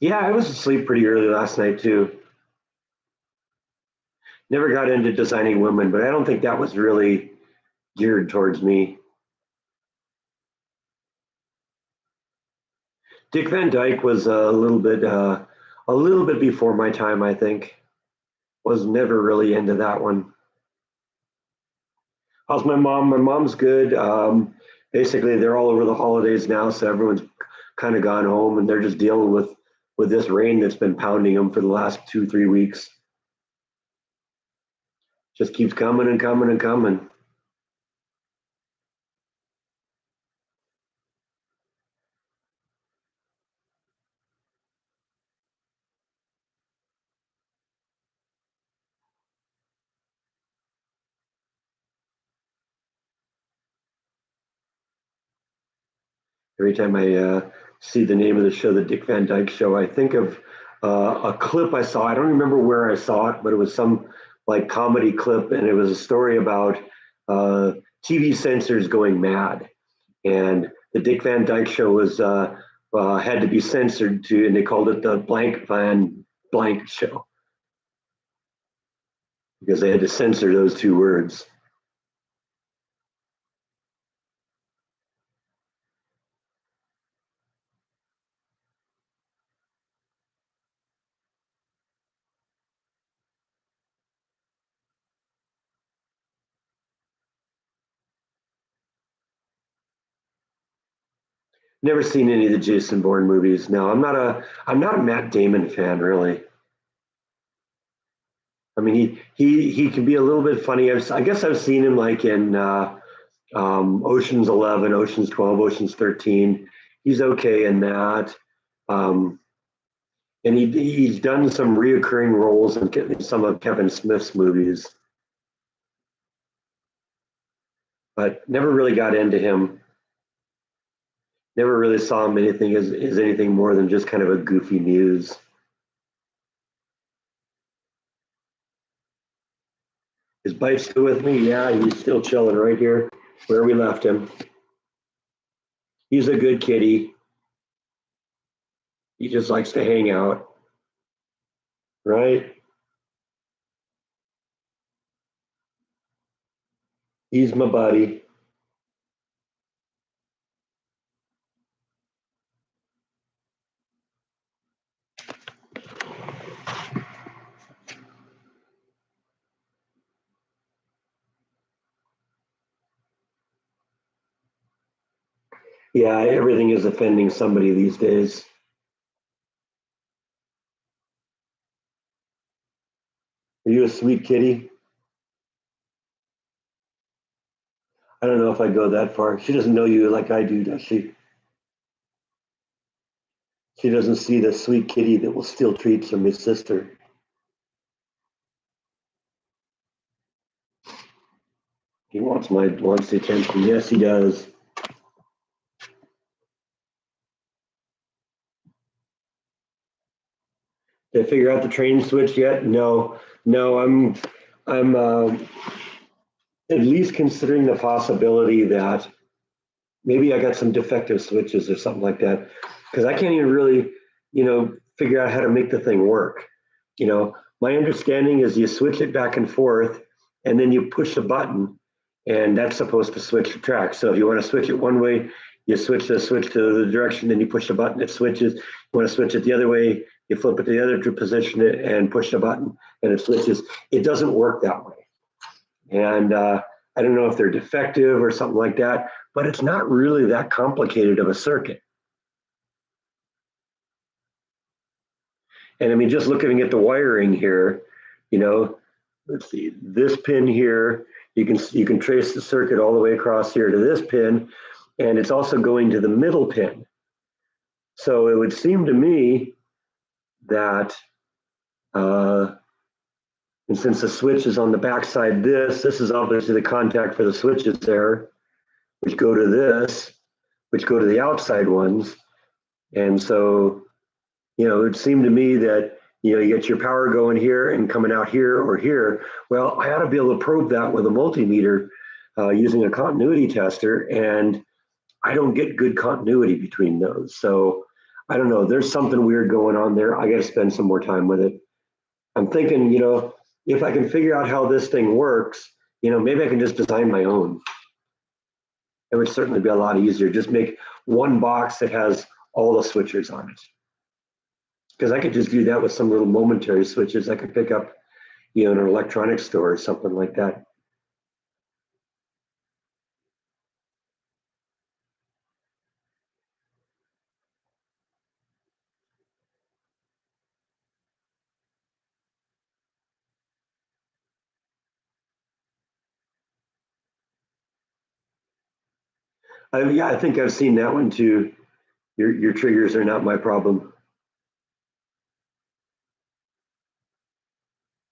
Yeah, I was asleep pretty early last night too. Never got into designing women, but I don't think that was really geared towards me. Dick Van Dyke was a little bit before my time, I think. Was never really into that one. How's my mom? My mom's good. Basically, they're all over the holidays now, so everyone's kind of gone home, and they're just dealing with this rain that's been pounding them for the last 2, 3 weeks. Just keeps coming and coming and coming. Every time I see the name of the show, the Dick Van Dyke Show, I think of a clip I saw. I don't remember where I saw it, but it was some like comedy clip, and it was a story about uh, TV censors going mad, and the Dick Van Dyke Show was had to be censored to, and they called it the Blank Van Blank Show because they had to censor those two words. Never seen any of the Jason Bourne movies. No, I'm not a Matt Damon fan really. I mean, he can be a little bit funny. I guess I've seen him like in Ocean's 11, Ocean's 12, Ocean's 13. He's okay in that. Um, and he's done some reoccurring roles in some of Kevin Smith's movies, but never really got into him. Never really saw him anything as anything more than just kind of a goofy muse. Is Bite still with me? Yeah, he's still chilling right here where we left him. He's a good kitty. He just likes to hang out, right? He's my buddy. Yeah, everything is offending somebody these days. Are you a sweet kitty? I don't know if I go that far. She doesn't know you like I do, does she? She doesn't see the sweet kitty that will steal treats from his sister. He wants the attention. Yes, he does. Did I figure out the train switch yet? No, no. I'm at least considering the possibility that maybe I got some defective switches or something like that because I can't even really, figure out how to make the thing work. My understanding is you switch it back and forth, and then you push a button, and that's supposed to switch the track. So if you want to switch it one way, you switch to the direction, then you push the button, it switches. You want to switch it the other way, you flip it to the other to position it and push the button, and it switches. It doesn't work that way. And I don't know if they're defective or something like that, but it's not really that complicated of a circuit. And I mean, just looking at the wiring here, you know, let's see, this pin here, you can trace the circuit all the way across here to this pin, and it's also going to the middle pin. So it would seem to me that, and since the switch is on the backside, this is obviously the contact for the switches there, which go to this, which go to the outside ones. And so, it would seem to me that, you get your power going here and coming out here or here. Well, I ought to be able to probe that with a multimeter using a continuity tester, and I don't get good continuity between those. So I don't know. There's something weird going on there. I got to spend some more time with it. I'm thinking, if I can figure out how this thing works, maybe I can just design my own. It would certainly be a lot easier. Just make one box that has all the switchers on it. Because I could just do that with some little momentary switches I could pick up, in an electronics store or something like that. Yeah, I think I've seen that one too. Your triggers are not my problem.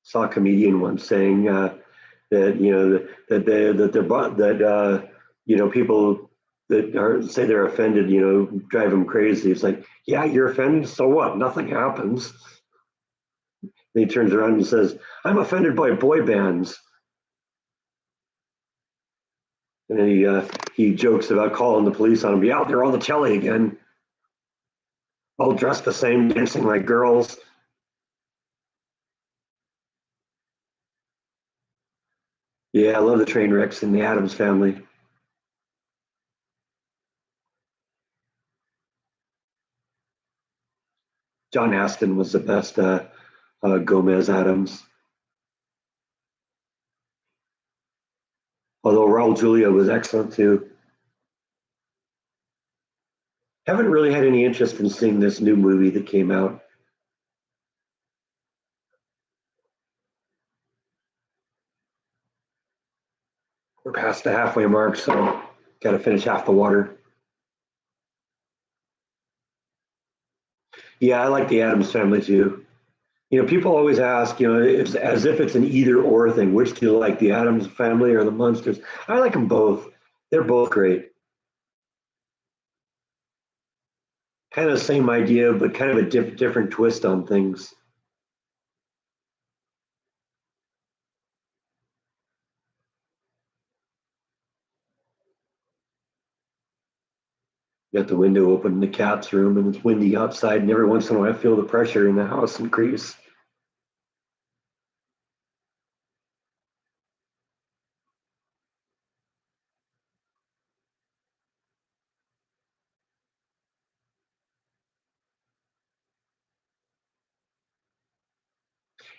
Saw a comedian once saying that people that say they're offended, drive them crazy. It's like, yeah, you're offended, so what? Nothing happens. And he turns around and says, I'm offended by boy bands. And then he jokes about calling the police on them. Yeah, they're on the telly again, all dressed the same, dancing like girls. Yeah, I love the train wrecks in the Addams Family. John Aston was the best Gomez Adams. Although Raul Julia was excellent too. Haven't really had any interest in seeing this new movie that came out. We're past the halfway mark, so got to finish half the water. Yeah, I like the Adams Family too. People always ask, it's as if it's an either or thing. Which do you like, the Adams Family or the Munsters? I like them both. They're both great. Kind of the same idea, but kind of a different twist on things. Got the window open in the cat's room, and it's windy outside, and every once in a while I feel the pressure in the house increase.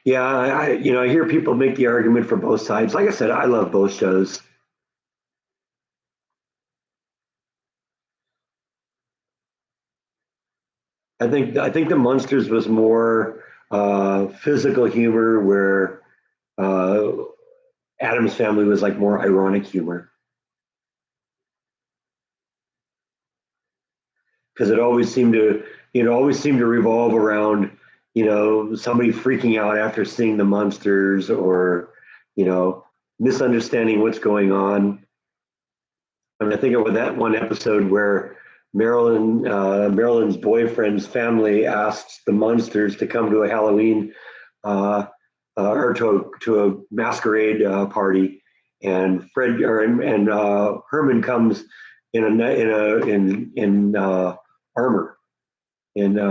Yeah, I hear people make the argument for both sides. Like I said, I love both shows. I think the Munsters was more physical humor, where uh, Adam's Family was like more ironic humor, because it always seemed to revolve around somebody freaking out after seeing the Munsters, or you know misunderstanding what's going on. I mean, I think of that one episode where Marilyn's boyfriend's family asks the Munsters to come to a Halloween uh, or to a masquerade party, and Herman comes in armor, in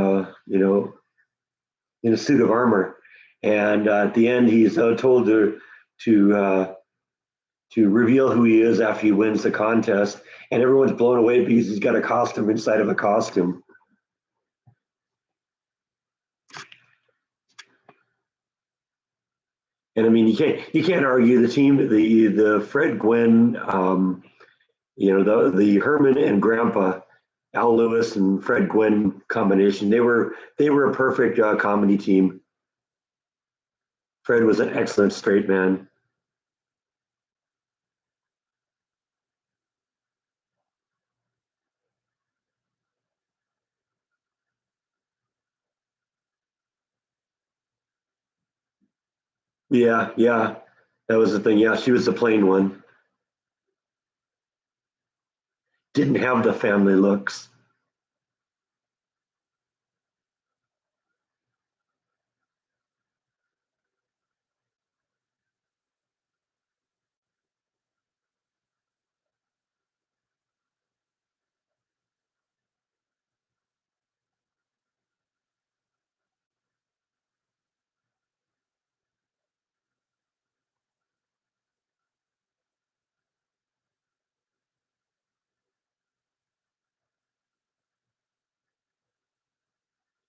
in a suit of armor, and at the end he's told to uh, to reveal who he is after he wins the contest, and everyone's blown away because he's got a costume inside of a costume. And I mean, you can't argue the team, the Fred Gwynn, the Herman and Grandpa, Al Lewis and Fred Gwynn combination. They were a perfect comedy team. Fred was an excellent straight man. Yeah, yeah, that was the thing. Yeah, she was the plain one. Didn't have the family looks.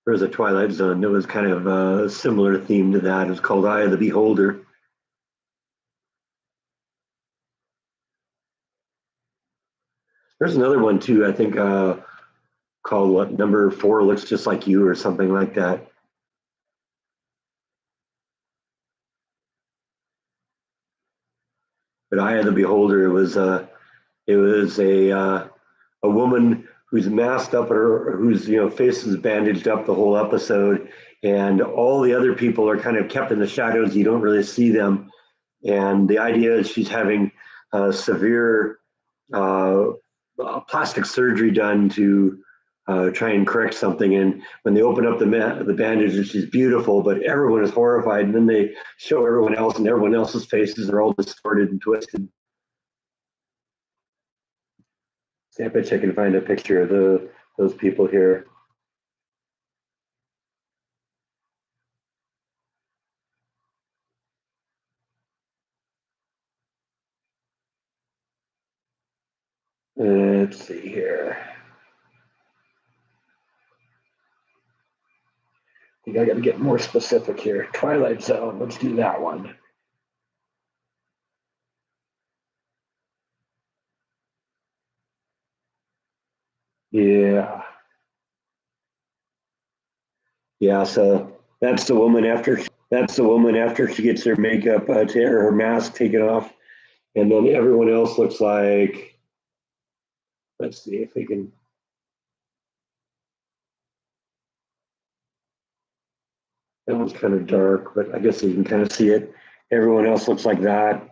There was a Twilight Zone that was kind of a similar theme to that. It was called Eye of the Beholder. There's another one too, I think, called what, Number Four Looks Just Like You or something like that. But Eye of the Beholder was it was a woman who's masked up, or whose face is bandaged up the whole episode, and all the other people are kind of kept in the shadows. You don't really see them, and the idea is she's having severe uh, plastic surgery done to try and correct something. And when they open up the bandages, she's beautiful, but everyone is horrified. And then they show everyone else, and everyone else's faces are all distorted and twisted. See, I bet you I can find a picture of those people here. Let's see here. I think I got to get more specific here. Twilight Zone. Let's do that one. Yeah, yeah. So that's the woman after she gets her makeup, her mask taken off, and then everyone else looks like. Let's see if we can. That one's kind of dark, but I guess you can kind of see it. Everyone else looks like that.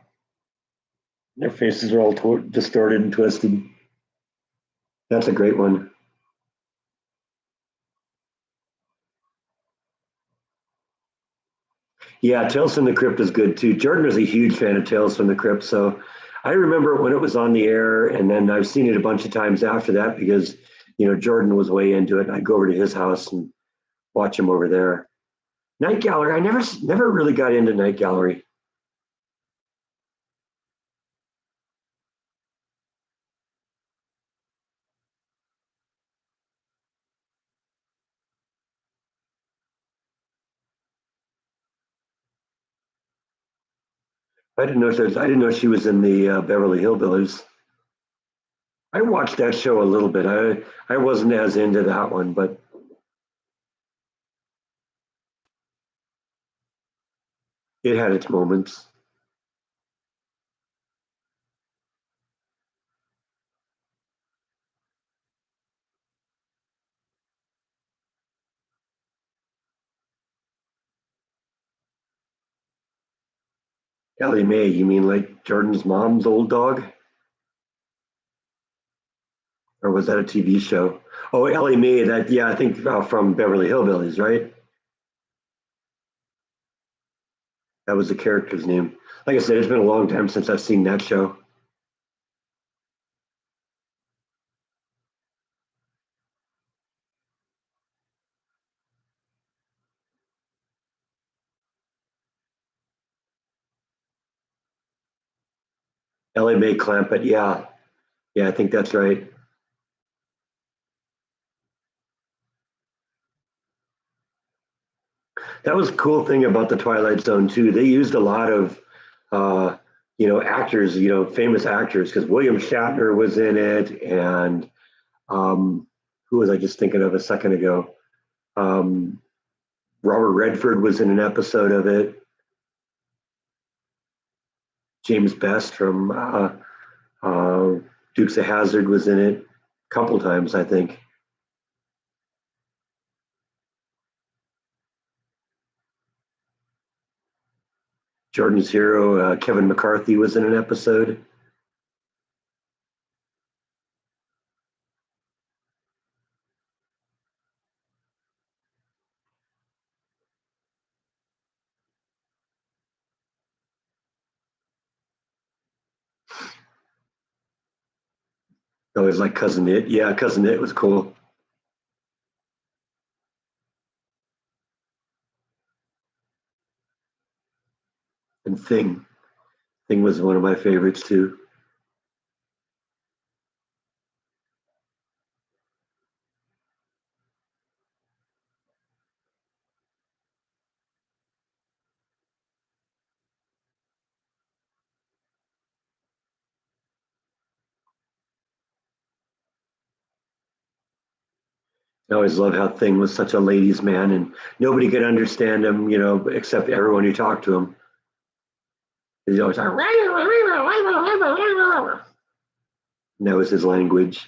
Their faces are all distorted and twisted. That's a great one. Yeah, Tales from the Crypt is good too. Jordan was a huge fan of Tales from the Crypt, so I remember when it was on the air, and then I've seen it a bunch of times after that because Jordan was way into it. I'd go over to his house and watch him over there. Night Gallery, I never really got into Night Gallery. I didn't know she was in the Beverly Hillbillies. I watched that show a little bit. I wasn't as into that one, but it had its moments. Ellie Mae, you mean like Jordan's mom's old dog? Or was that a TV show? Oh, Ellie Mae, that, yeah, I think from Beverly Hillbillies, right? That was the character's name. Like I said, it's been a long time since I've seen that show. Ellie Mae Clampett, yeah, yeah, I think that's right. That was a cool thing about the Twilight Zone too. They used a lot of, uh, actors, famous actors, because William Shatner was in it, and um, who was I just thinking of a second ago? Um, Robert Redford was in an episode of it. James Best from uh, Dukes of Hazzard was in it a couple times, I think. Jordan's hero, Kevin McCarthy, was in an episode. Oh, it was like Cousin It. Yeah, Cousin It was cool. And Thing was one of my favorites too. I always love how Thing was such a ladies' man, and nobody could understand him, except everyone who talked to him. He's always like, and that was his language.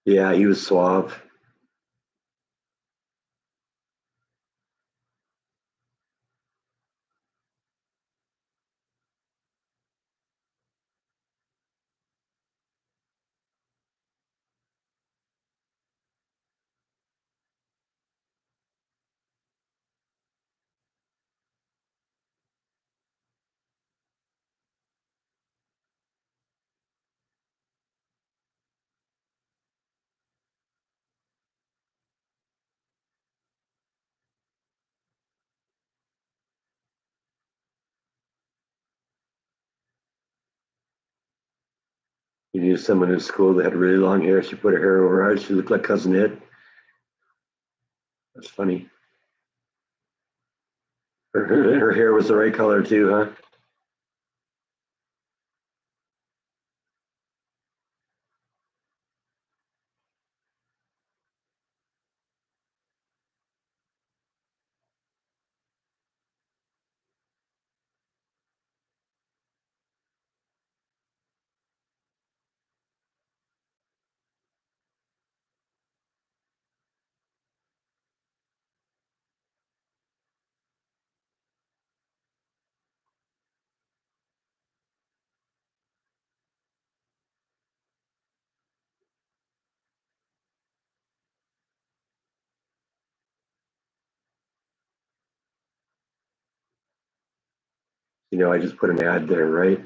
Yeah, he was suave. You knew someone in school that had really long hair. She put her hair over her eyes. She looked like Cousin Ed. That's funny. Her hair was the right color too, huh? I just put an ad there, right?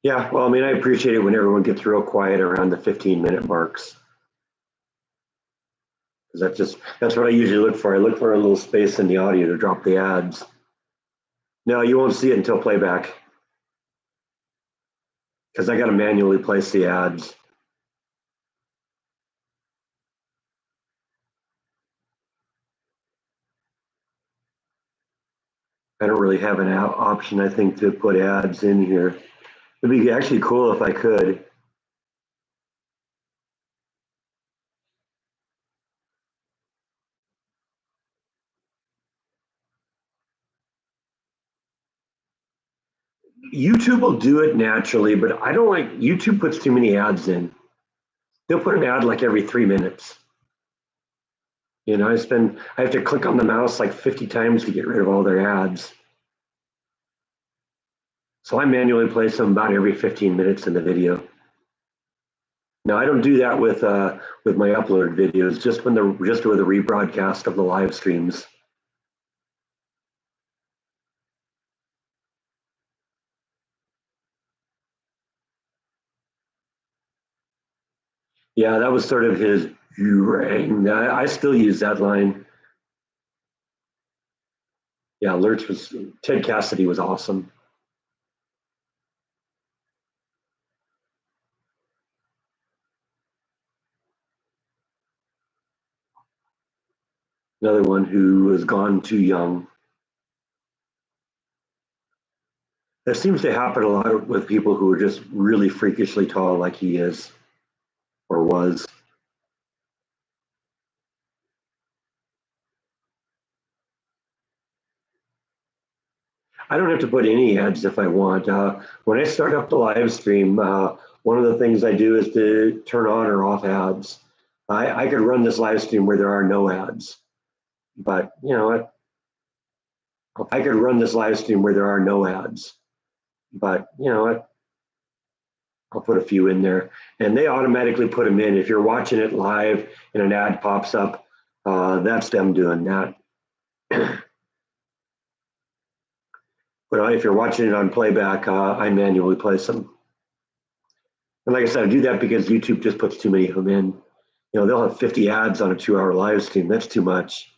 Yeah, well, I mean, I appreciate it when everyone gets real quiet around the 15-minute marks. Because that's what I usually look for. I look for a little space in the audio to drop the ads. No, you won't see it until playback. Because I got to manually place the ads. I don't really have an option, I think, to put ads in here. It'd be actually cool if I could. YouTube will do it naturally, but I don't like YouTube puts too many ads in. They'll put an ad like every 3 minutes. I have to click on the mouse like 50 times to get rid of all their ads. So I manually place them about every 15 minutes in the video. Now I don't do that with my uploaded videos, just with the rebroadcast of the live streams. Yeah, that was sort of his rang. I still use that line. Yeah, Lurch was Ted Cassidy was awesome. Another one who has gone too young. That seems to happen a lot with people who are just really freakishly tall, like he is or was. I don't have to put any ads if I want. When I start up the live stream, one of the things I do is to turn on or off ads. I could run this live stream where there are no ads, but I could run this live stream where there are no ads. but I'll put a few in there, and they automatically put them in. If you're watching it live and an ad pops up, that's them doing that. But if you're watching it on playback, I manually place them. And like I said, I do that because YouTube just puts too many of them in. They'll have 50 ads on a 2-hour live stream. That's too much.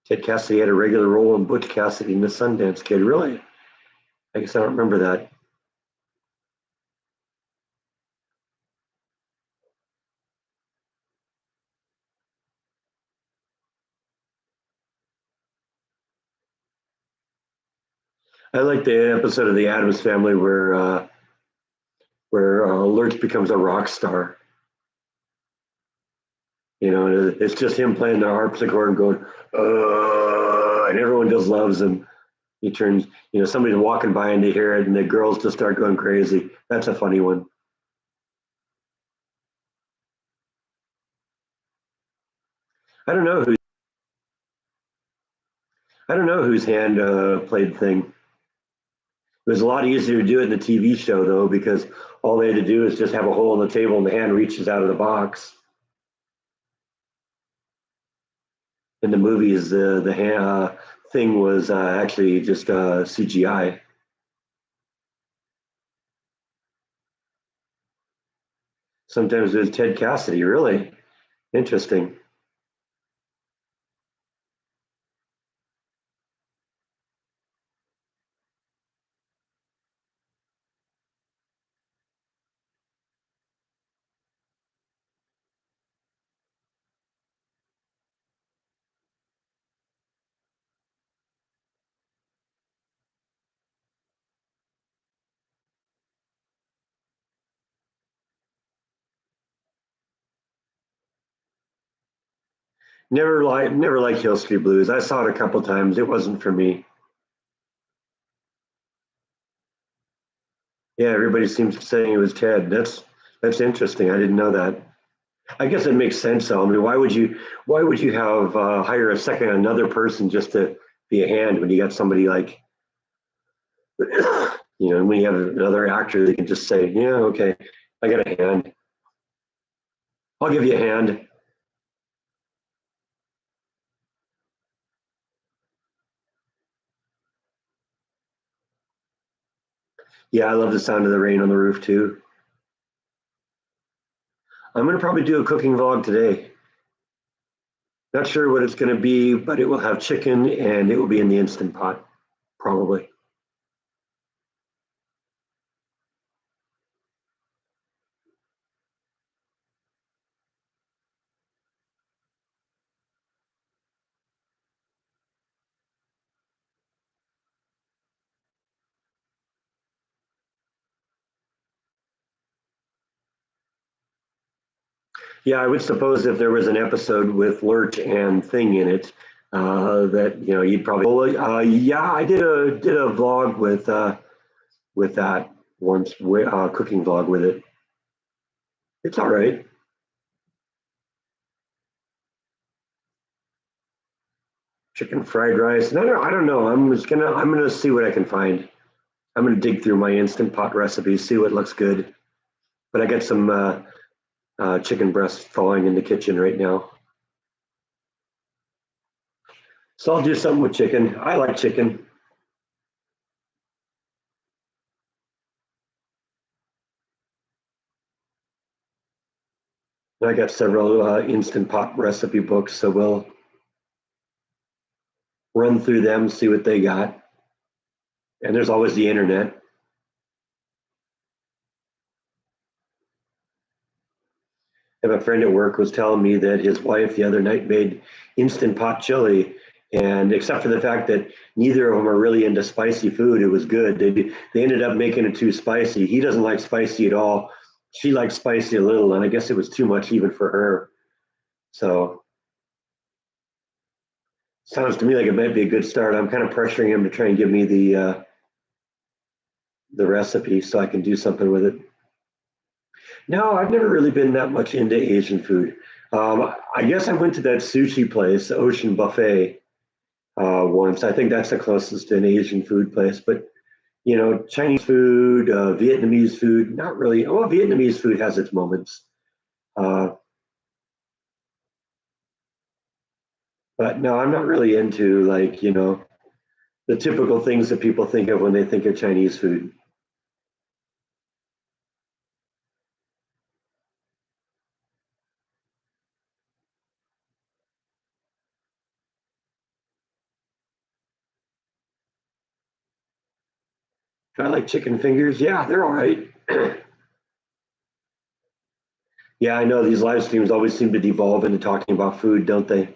Ted Cassidy had a regular role in Butch Cassidy and the Sundance Kid. Really? I guess I don't remember that. I like the episode of The Addams Family where Lurch becomes a rock star. It's just him playing the harpsichord and going, and everyone just loves him. He turns, somebody's walking by and they hear it, and the girls just start going crazy. That's a funny one. I don't know who. I don't know whose hand played the thing. It was a lot easier to do it in the TV show though, because all they had to do is just have a hole in the table and the hand reaches out of the box. In the movies, the hand, thing was actually just CGI. Sometimes it was Ted Cassidy. Really interesting. Never liked Hill Street Blues. I saw it a couple times. It wasn't for me. Yeah, everybody seems saying it was Ted. That's interesting. I didn't know that. I guess it makes sense though. I mean, why would you have hire another person just to be a hand when you got somebody like when you have another actor that can just say, yeah, okay, I got a hand. I'll give you a hand. Yeah, I love the sound of the rain on the roof too. I'm gonna probably do a cooking vlog today. Not sure what it's gonna be, but it will have chicken and it will be in the Instant Pot, probably. Yeah, I would suppose if there was an episode with Lurch and Thing in it, that you'd probably. Well, yeah, I did a vlog with that once, cooking vlog with it. It's all right. Chicken fried rice. No, I don't know. I'm gonna see what I can find. I'm gonna dig through my Instant Pot recipes, see what looks good. But I got some chicken breasts thawing in the kitchen right now, so I'll do something with chicken. I like chicken. And I got several Instant Pot recipe books, so we'll run through them, see what they got. And there's always the internet. I have a friend at work was telling me that his wife the other night made Instant Pot chili, and except for the fact that neither of them are really into spicy food, it was good. They ended up making it too spicy. He doesn't like spicy at all. She likes spicy a little, and I guess it was too much even for her. So sounds to me like it might be a good start. I'm kind of pressuring him to try and give me the recipe so I can do something with it. No, I've never really been that much into Asian food. I guess I went to that sushi place, Ocean Buffet. once. I think that's the closest to an Asian food place. But Chinese food, Vietnamese food, not really. Well, Vietnamese food has its moments, uh, but no, I'm not really into like the typical things that people think of when they think of Chinese food. I like chicken fingers. Yeah, they're all right. Yeah, I know these live streams always seem to devolve into talking about food, don't they?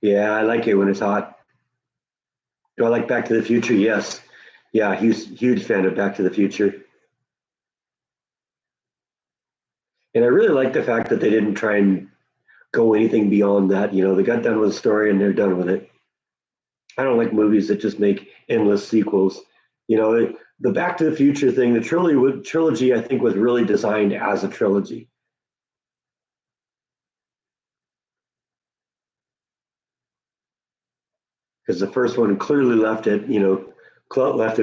Yeah, I like it when it's hot. Do I like Back to the Future? Yes. Yeah, huge fan of Back to the Future. And I really like the fact that they didn't try and go anything beyond that. They got done with the story and they're done with it. I don't like movies that just make endless sequels. The Back to the Future thing, the trilogy, I think was really designed as a trilogy because the first one clearly left it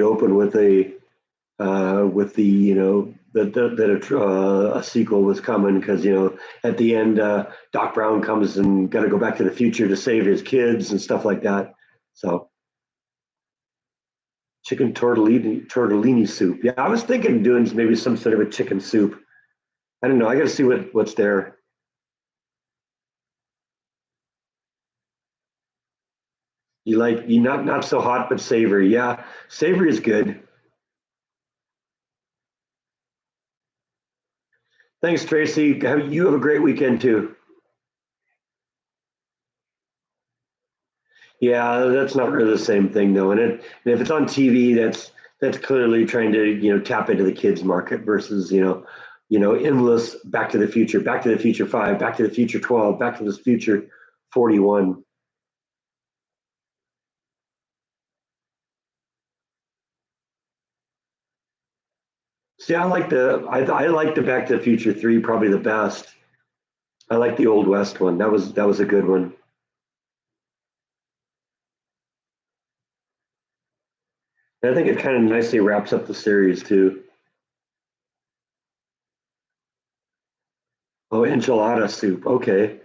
open with that a sequel was coming because at the end Doc Brown comes and got to go back to the future to save his kids and stuff like that. So chicken tortellini soup. Yeah, I was thinking of doing maybe some sort of a chicken soup. I don't know. I got to see what's there. You not so hot but savory. Yeah, savory is good. Thanks, Tracy. You have a great weekend too. Yeah, that's not really the same thing though. And if it's on TV, that's clearly trying to tap into the kids market versus endless Back to the Future 5, Back to the Future 12, Back to the Future 41. See, I like the Back to the Future 3 probably the best. I like the Old West one. That was a good one. And I think it kind of nicely wraps up the series too. Oh, enchilada soup. Okay.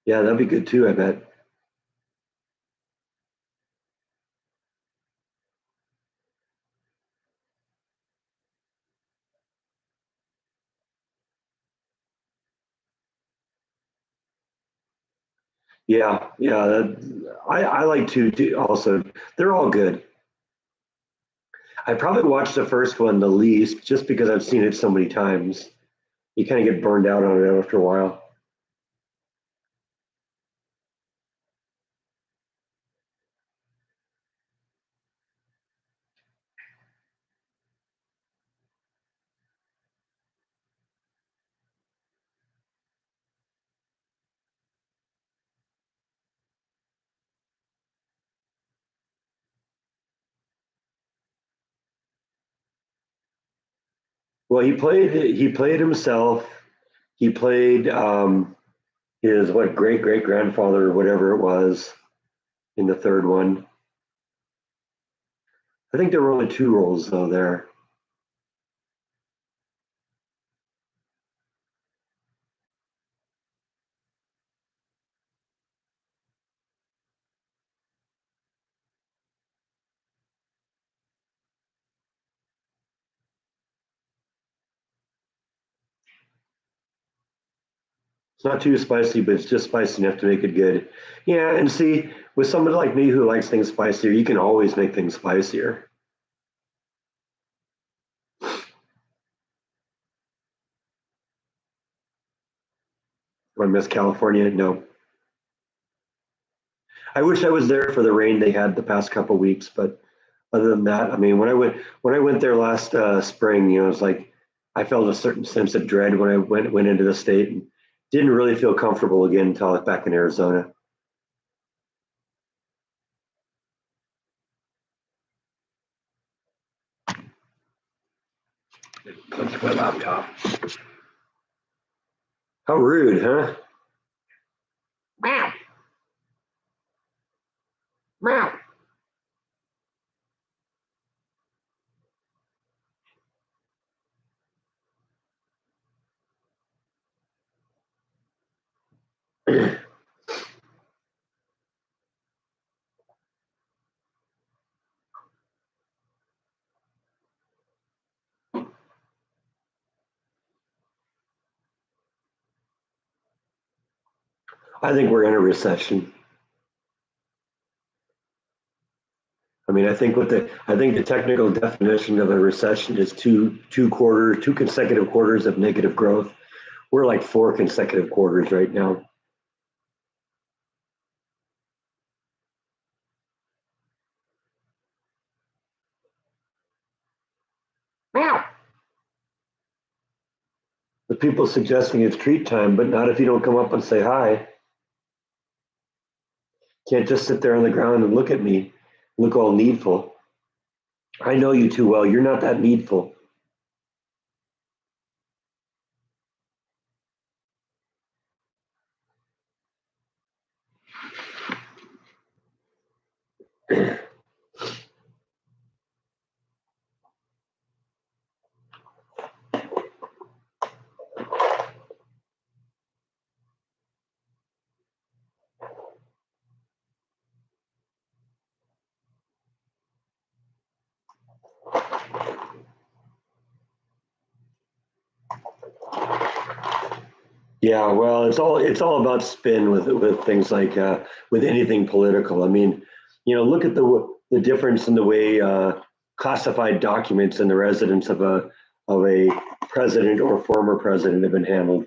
Yeah, that'd be good too, I bet. Yeah, yeah. I like to also. They're all good. I probably watched the first one the least just because I've seen it so many times. You kind of get burned out on it after a while. Well, he played himself. He played his what great grandfather or whatever it was in the third one. I think there were only two roles though there. It's not too spicy, but it's just spicy enough to make it good. Yeah, and see, with somebody like me who likes things spicier, you can always make things spicier. I miss California. No, I wish I was there for the rain they had the past couple weeks, but other than that, I mean, when I went there last spring, it's like I felt a certain sense of dread when I went into the state and didn't really feel comfortable again until I was back in Arizona. Punch my laptop. How rude, huh? Meow. Meow. I think we're in a recession. I mean, I think the technical definition of a recession is two consecutive quarters of negative growth. We're like 4 consecutive quarters right now. Meow. The people suggesting it's treat time, but not if you don't come up and say hi. Can't just sit there on the ground and look at me, look all needful. I know you too well. You're not that needful. Yeah, well, it's all about spin with things like with anything political. I mean, look at the difference in the way classified documents in the residence of a president or former president have been handled.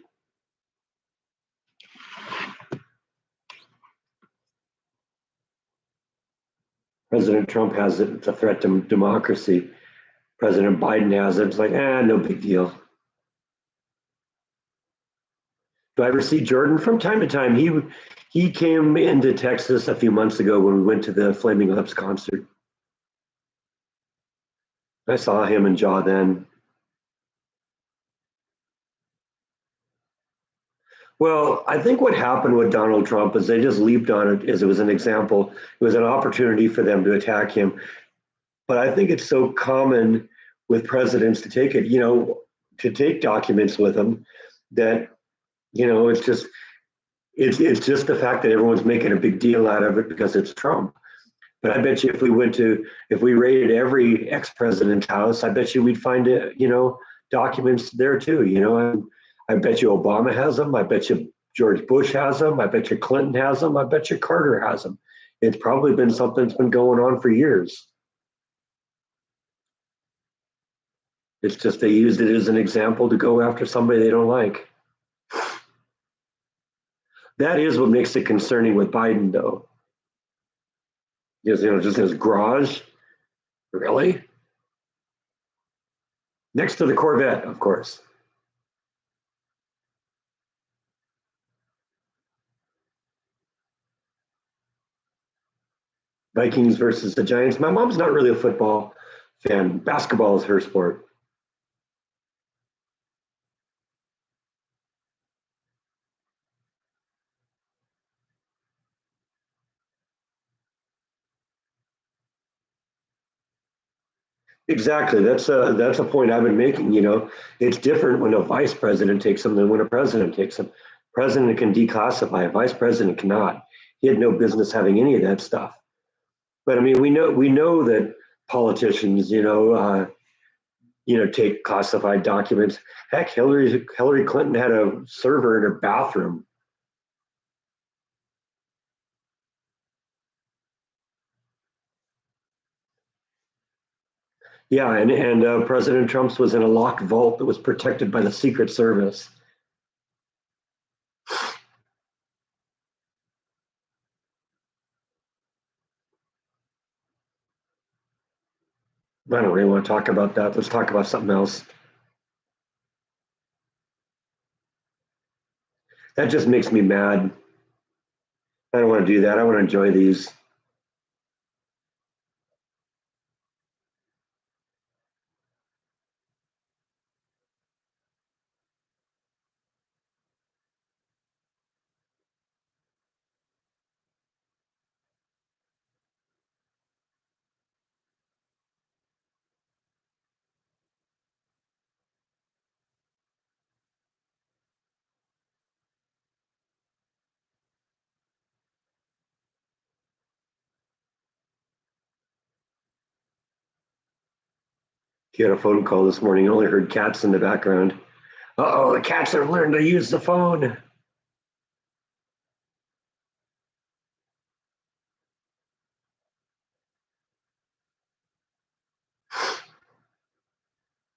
President Trump has it; it's a threat to democracy. President Biden has it; it's like, no big deal. Do I ever see Jordan from time to time? He came into Texas a few months ago when we went to the Flaming Lips concert. I saw him and Jaw then. Well, I think what happened with Donald Trump is they just leaped on it as it was an example. It was an opportunity for them to attack him. But I think it's so common with presidents to take it, to take documents with them that, it's just the fact that everyone's making a big deal out of it because it's Trump. But I bet you if we raided every ex-president's house, I bet you we'd find it, documents there too. I bet you Obama has them. I bet you George Bush has them. I bet you Clinton has them. I bet you Carter has them. It's probably been something that's been going on for years. It's just they used it as an example to go after somebody they don't like. That is what makes it concerning with Biden, though. Just his garage. Really? Next to the Corvette, of course. Vikings versus the Giants. My mom's not really a football fan. Basketball is her sport. Exactly. That's a point I've been making. It's different when a vice president takes them than when a president takes them. President can declassify. A vice president cannot. He had no business having any of that stuff. But I mean, we know that politicians, take classified documents. Heck, Hillary Clinton had a server in her bathroom. Yeah, and President Trump's was in a locked vault that was protected by the Secret Service. I don't really want to talk about that. Let's talk about something else. That just makes me mad. I don't want to do that. I want to enjoy these. Get a phone call this morning. I only heard cats in the background. Uh-oh, the cats have learned to use the phone.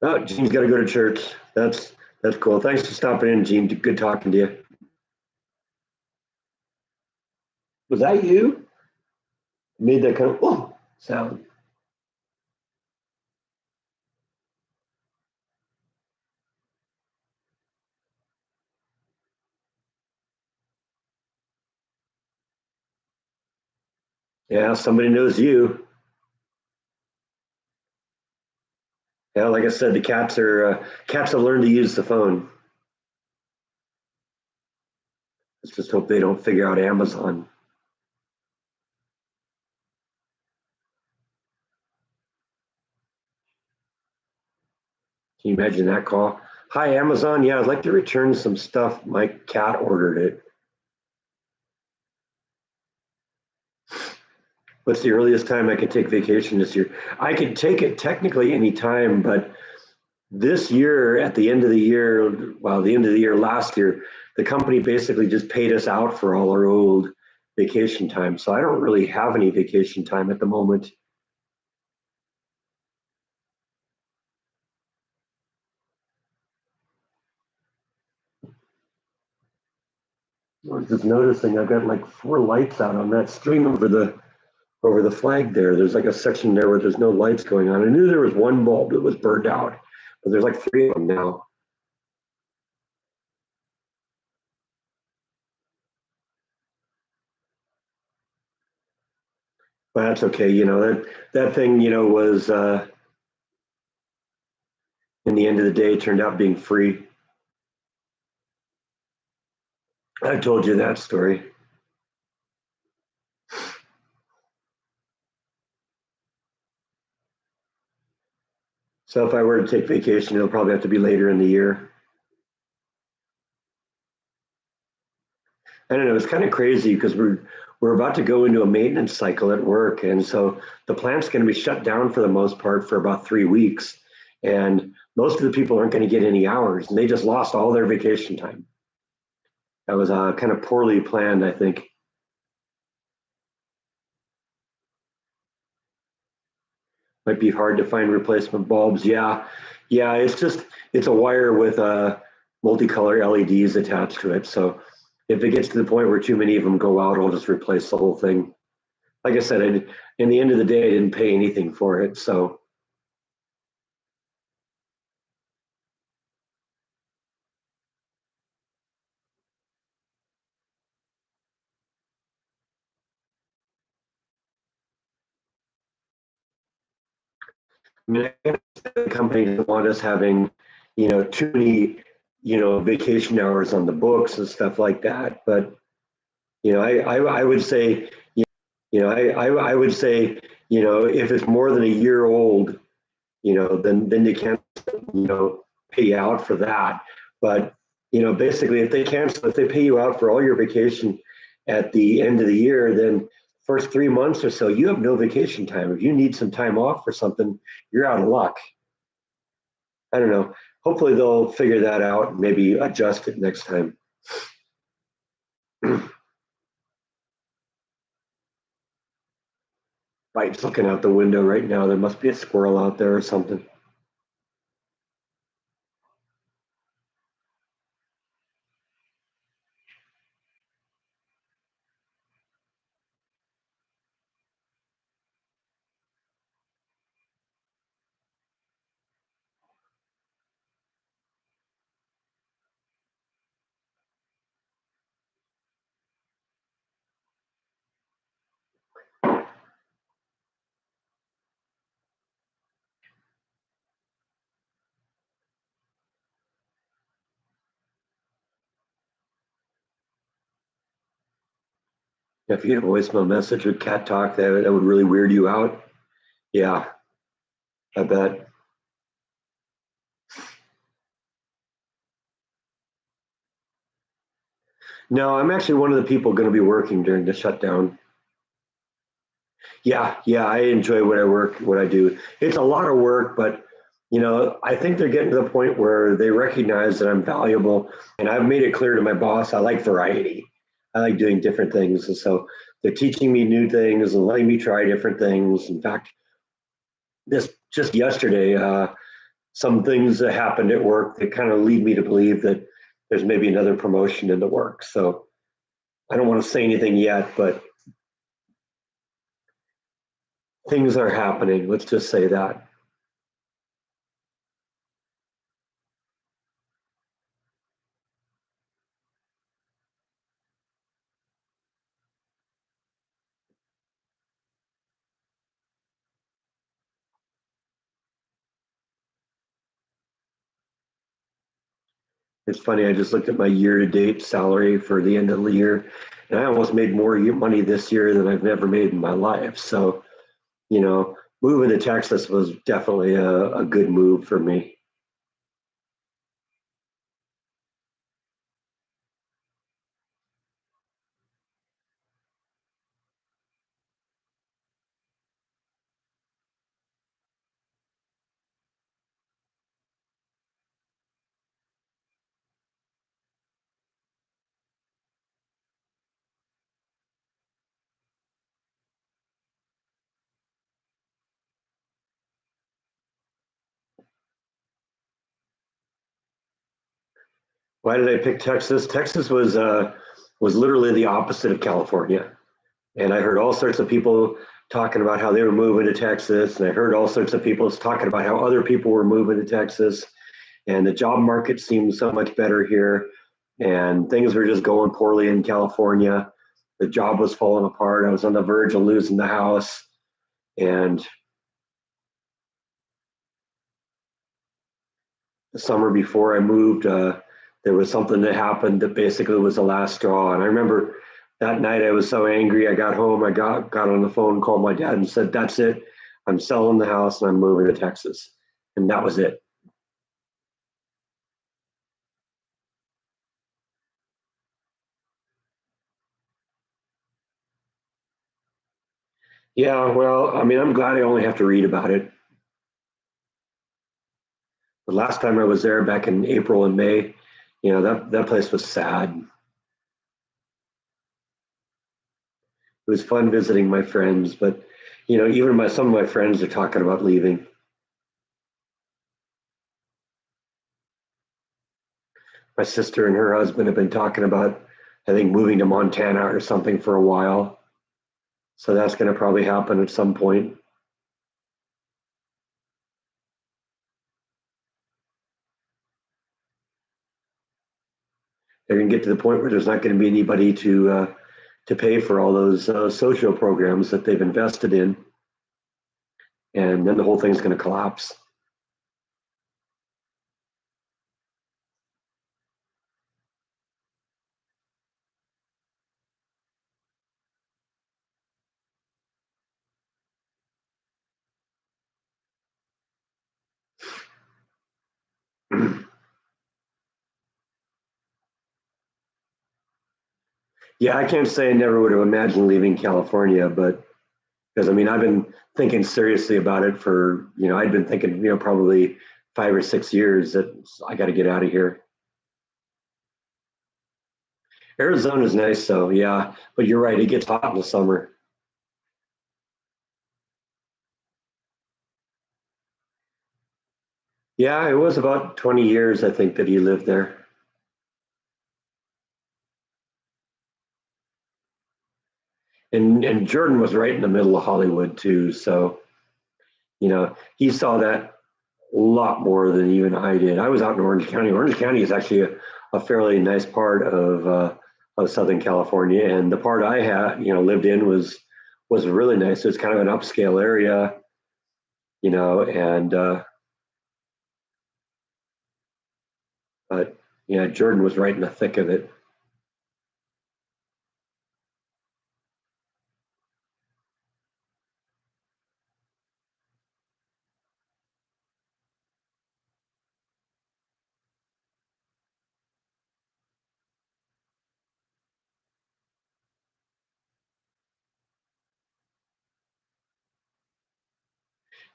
Oh, Gene's got to go to church. That's cool. Thanks for stopping in, Gene. Good talking to you. Was that you? Made that kind of sound. Yeah, somebody knows you. Yeah, like I said, the cats have learned to use the phone. Let's just hope they don't figure out Amazon. Can you imagine that call? Hi, Amazon. Yeah, I'd like to return some stuff. My cat ordered it. What's the earliest time I could take vacation this year? I could take it technically any time, but this year, at the end of the year, well, the end of the year last year, the company basically just paid us out for all our old vacation time. So I don't really have any vacation time at the moment. I was just noticing I've got like 4 lights out on that string over the flag there. There's like a section there where there's no lights going on. I knew there was one bulb that was burned out, but there's like 3 of them now. But that's okay. That thing, was in the end of the day turned out being free. I told you that story. So if I were to take vacation, it'll probably have to be later in the year. I don't know. It's kind of crazy because we're about to go into a maintenance cycle at work, and so the plant's going to be shut down for the most part for about 3 weeks, and most of the people aren't going to get any hours, and they just lost all their vacation time. That was kind of poorly planned, I think. Might be hard to find replacement bulbs. Yeah, yeah. It's a wire with multicolor LEDs attached to it. So if it gets to the point where too many of them go out, I'll just replace the whole thing. Like I said, in the end of the day, I didn't pay anything for it. So I mean, the company doesn't want us having, too many, vacation hours on the books and stuff like that. But I would say, I would say, if it's more than a year old, then you can't, pay out for that. But basically, if they pay you out for all your vacation at the end of the year, then first 3 months or so, you have no vacation time. If you need some time off for something, you're out of luck. I don't know. Hopefully, they'll figure that out and maybe adjust it next time. Bite's looking out the window right now. There must be a squirrel out there or something. If you get a voicemail message with cat talk, that would really weird you out. Yeah, I bet. No, I'm actually one of the people going to be working during the shutdown. Yeah, yeah, I enjoy what I do. It's a lot of work, but I think they're getting to the point where they recognize that I'm valuable, and I've made it clear to my boss I like variety. I like doing different things, and so they're teaching me new things and letting me try different things. In fact, this just yesterday, some things that happened at work that kind of lead me to believe that there's maybe another promotion in the works. So I don't want to say anything yet, but things are happening. Let's just say that. It's funny. I just looked at my year-to-date salary for the end of the year, and I almost made more money this year than I've never made in my life. So, moving to Texas was definitely a good move for me. Why did I pick Texas? Texas was literally the opposite of California. And I heard all sorts of people talking about how they were moving to Texas, and I heard all sorts of people talking about how other people were moving to Texas, and the job market seemed so much better here, and things were just going poorly in California. The job was falling apart. I was on the verge of losing the house, and the summer before I moved, there was something that happened that basically was the last straw. And I remember that night I was so angry. I got home, I got on the phone, called my dad, and said, "That's it. I'm selling the house and I'm moving to Texas." And that was it. Yeah, well, I mean, I'm glad I only have to read about it. The last time I was there back in April and May, that place was sad. It was fun visiting my friends, but even some of my friends are talking about leaving. My sister and her husband have been talking about, I think, moving to Montana or something for a while. So that's going to probably happen at some point. They're going to get to the point where there's not going to be anybody to pay for all those social programs that they've invested in, and then the whole thing's going to collapse. Yeah, I can't say I never would have imagined leaving California, but because I mean, I've been thinking seriously about it for, I'd been thinking, probably 5 or 6 years that I got to get out of here. Arizona is nice, though, yeah, but you're right, it gets hot in the summer. Yeah, it was about 20 years, I think, that he lived there. And Jordan was right in the middle of Hollywood, too. So, he saw that a lot more than even I did. I was out in Orange County. Orange County is actually a fairly nice part of Southern California. And the part I had, lived in was really nice. It was kind of an upscale area, and, but, yeah, Jordan was right in the thick of it.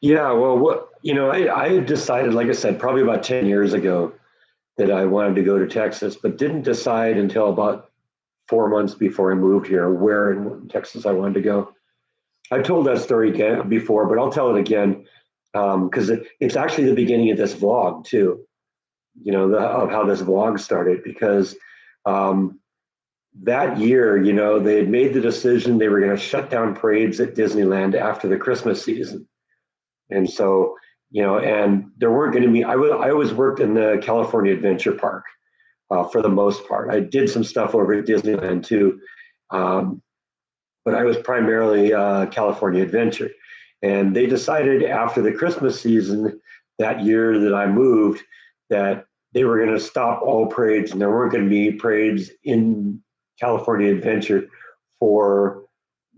Yeah, well, I had decided, like I said, probably about 10 years ago that I wanted to go to Texas, but didn't decide until about 4 months before I moved here where in Texas I wanted to go. I've told that story again before, but I'll tell it again because it's actually the beginning of this vlog too. Of how this vlog started because um, that year, they had made the decision they were going to shut down parades at Disneyland after the Christmas season. And so, and there weren't going to be, I always worked in the California Adventure Park for the most part. I did some stuff over at Disneyland too, um, but I was primarily California Adventure. And they decided after the Christmas season that year that I moved that they were going to stop all parades and there weren't going to be parades in California Adventure for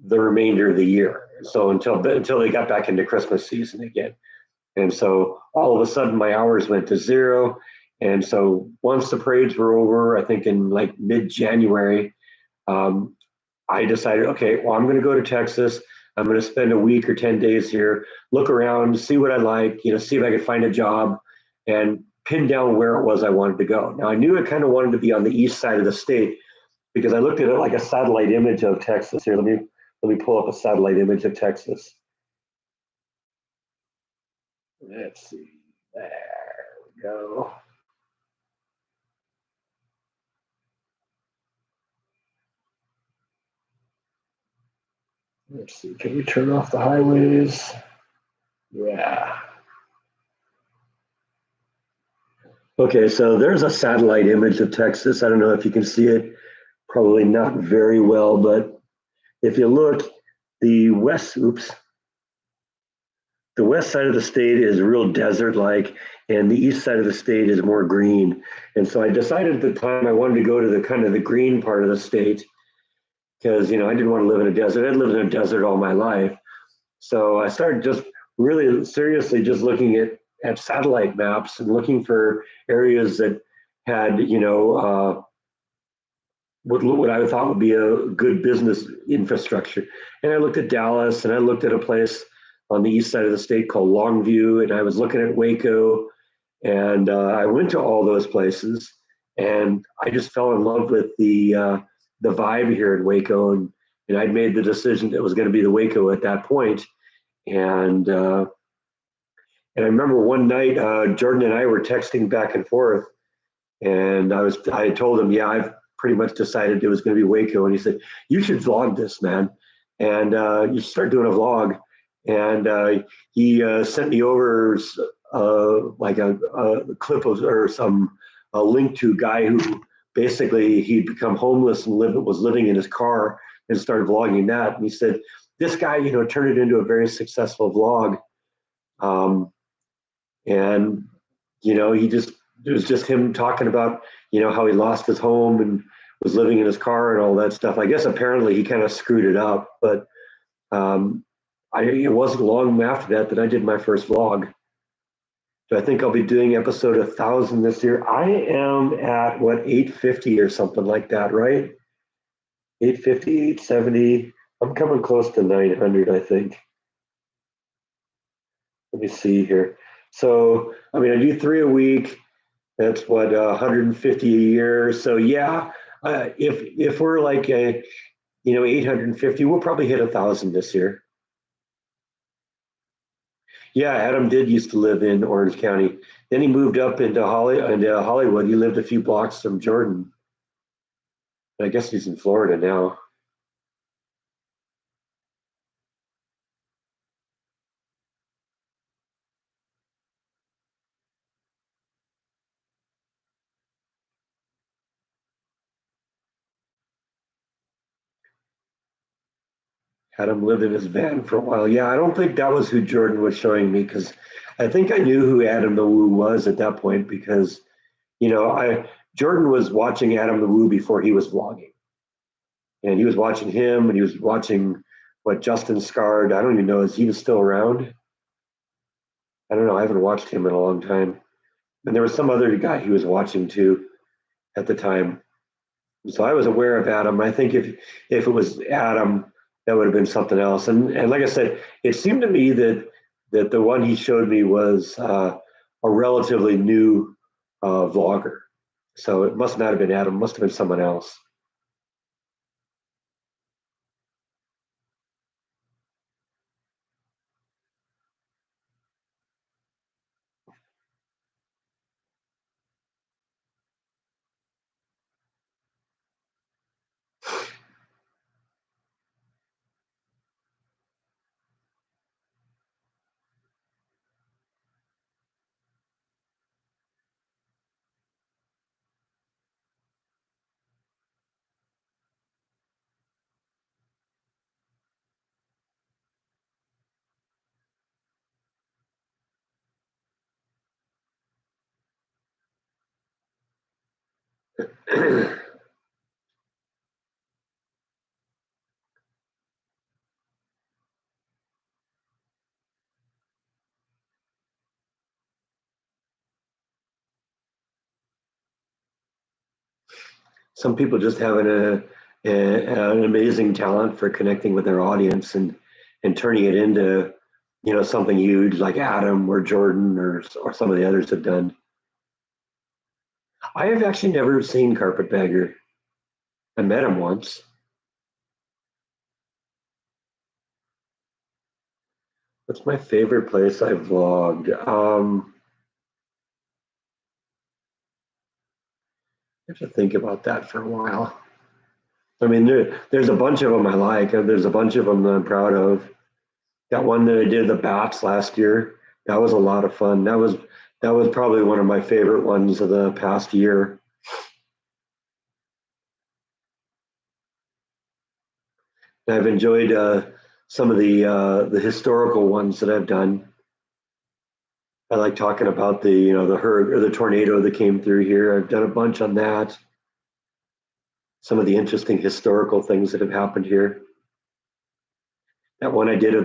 the remainder of the year. So until they got back into Christmas season again. And so all of a sudden my hours went to zero. And so once the parades were over, I think in like mid-January, um, I decided, okay, well, I'm going to go to Texas. I'm going to spend a week or 10 days here, look around, see what I like, see if I could find a job and pin down where it was I wanted to go. Now, I knew I kind of wanted to be on the east side of the state because I looked at it like a satellite image of Texas. Here, let me pull up a satellite image of Texas. Let's see. There we go. Let's see. Can we turn off the highways? Yeah. Okay, so there's a satellite image of Texas. I don't know if you can see it. Probably not very well, but if you look, oops, the west side of the state is real desert-like, and the east side of the state is more green. And so I decided at the time I wanted to go to the kind of the green part of the state because I didn't want to live in a desert. I'd lived in a desert all my life. So I started just really seriously just looking at satellite maps and looking for areas that had, what I thought would be a good business infrastructure. And I looked at Dallas and I looked at a place on the east side of the state called Longview, and I was looking at Waco, and I went to all those places, and I just fell in love with the vibe here in Waco, and I'd made the decision that it was going to be the Waco at that point, and and I remember one night Jordan and I were texting back and forth, and I told him, yeah, I've pretty much decided it was going to be Waco, and he said, you should vlog this, man, and you start doing a vlog, and he sent me over like a clip of or some a link to a guy who basically he'd become homeless and was living in his car and started vlogging that, and he said this guy turned it into a very successful vlog. Um, and he just it was just him talking about how he lost his home and was living in his car and all that stuff. I guess apparently he kind of screwed it up, but um, it wasn't long after that I did my first vlog. So I think I'll be doing episode 1,000 this year. I am at what 850 or something like that, right? 850, 870. I'm coming close to 900, I think. Let me see here. So I mean, I do three a week. That's what 150 a year. So yeah, if we're like 850, we'll probably hit 1,000 this year. Yeah, Adam did used to live in Orange County. Then he moved up into Hollywood. He lived a few blocks from Jordan. I guess he's in Florida now. Adam lived in his van for a while. Yeah, I don't think that was who Jordan was showing me because I think I knew who Adam the Woo was at that point because I Jordan was watching Adam the Woo before he was vlogging. And he was watching him and he was watching what Justin Scarred. I don't even know, is he still around? I don't know. I haven't watched him in a long time. And there was some other guy he was watching too at the time. So I was aware of Adam. I think if it was Adam, that would have been something else. And like I said, it seemed to me that that the one he showed me was a relatively new vlogger. So it must not have been Adam, must have been someone else. Some people just have an amazing talent for connecting with their audience and turning it into something huge like Adam or Jordan or some of the others have done. I have actually never seen Carpetbagger. I met him once. What's my favorite place I've vlogged? I have to think about that for a while. I mean, there's a bunch of them I like. There's a bunch of them that I'm proud of. That one that I did the bats last year, that was a lot of fun. That was probably one of my favorite ones of the past year. And I've enjoyed some of the historical ones that I've done. I like talking about the hurricane or the tornado that came through here. I've done a bunch on that. Some of the interesting historical things that have happened here. That one I did of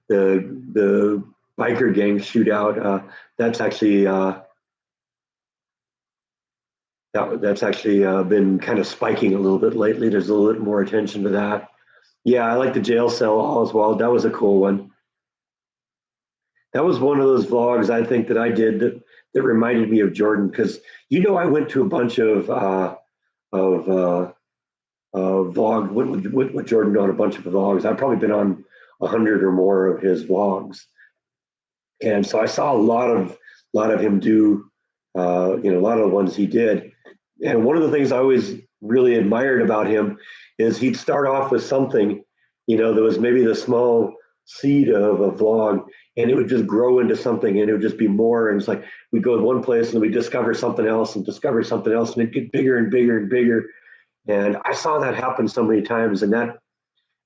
the biker gang shootout. That's actually that's actually been kind of spiking a little bit lately. There's a little bit more attention to that. Yeah, I like the jail cell as well. That was a cool one. That was one of those vlogs I think that I did that reminded me of Jordan because I went to a bunch of vlog with Jordan on a bunch of vlogs. I've probably been on 100 or more of his vlogs, and so I saw a lot of him do a lot of the ones he did. And one of the things I always really admired about him is he'd start off with something, that was maybe the small seed of a vlog, and it would just grow into something, and it would just be more. And it's like we'd go to one place and we discover something else and discover something else, and it'd get bigger and bigger and bigger. And I saw that happen so many times. And that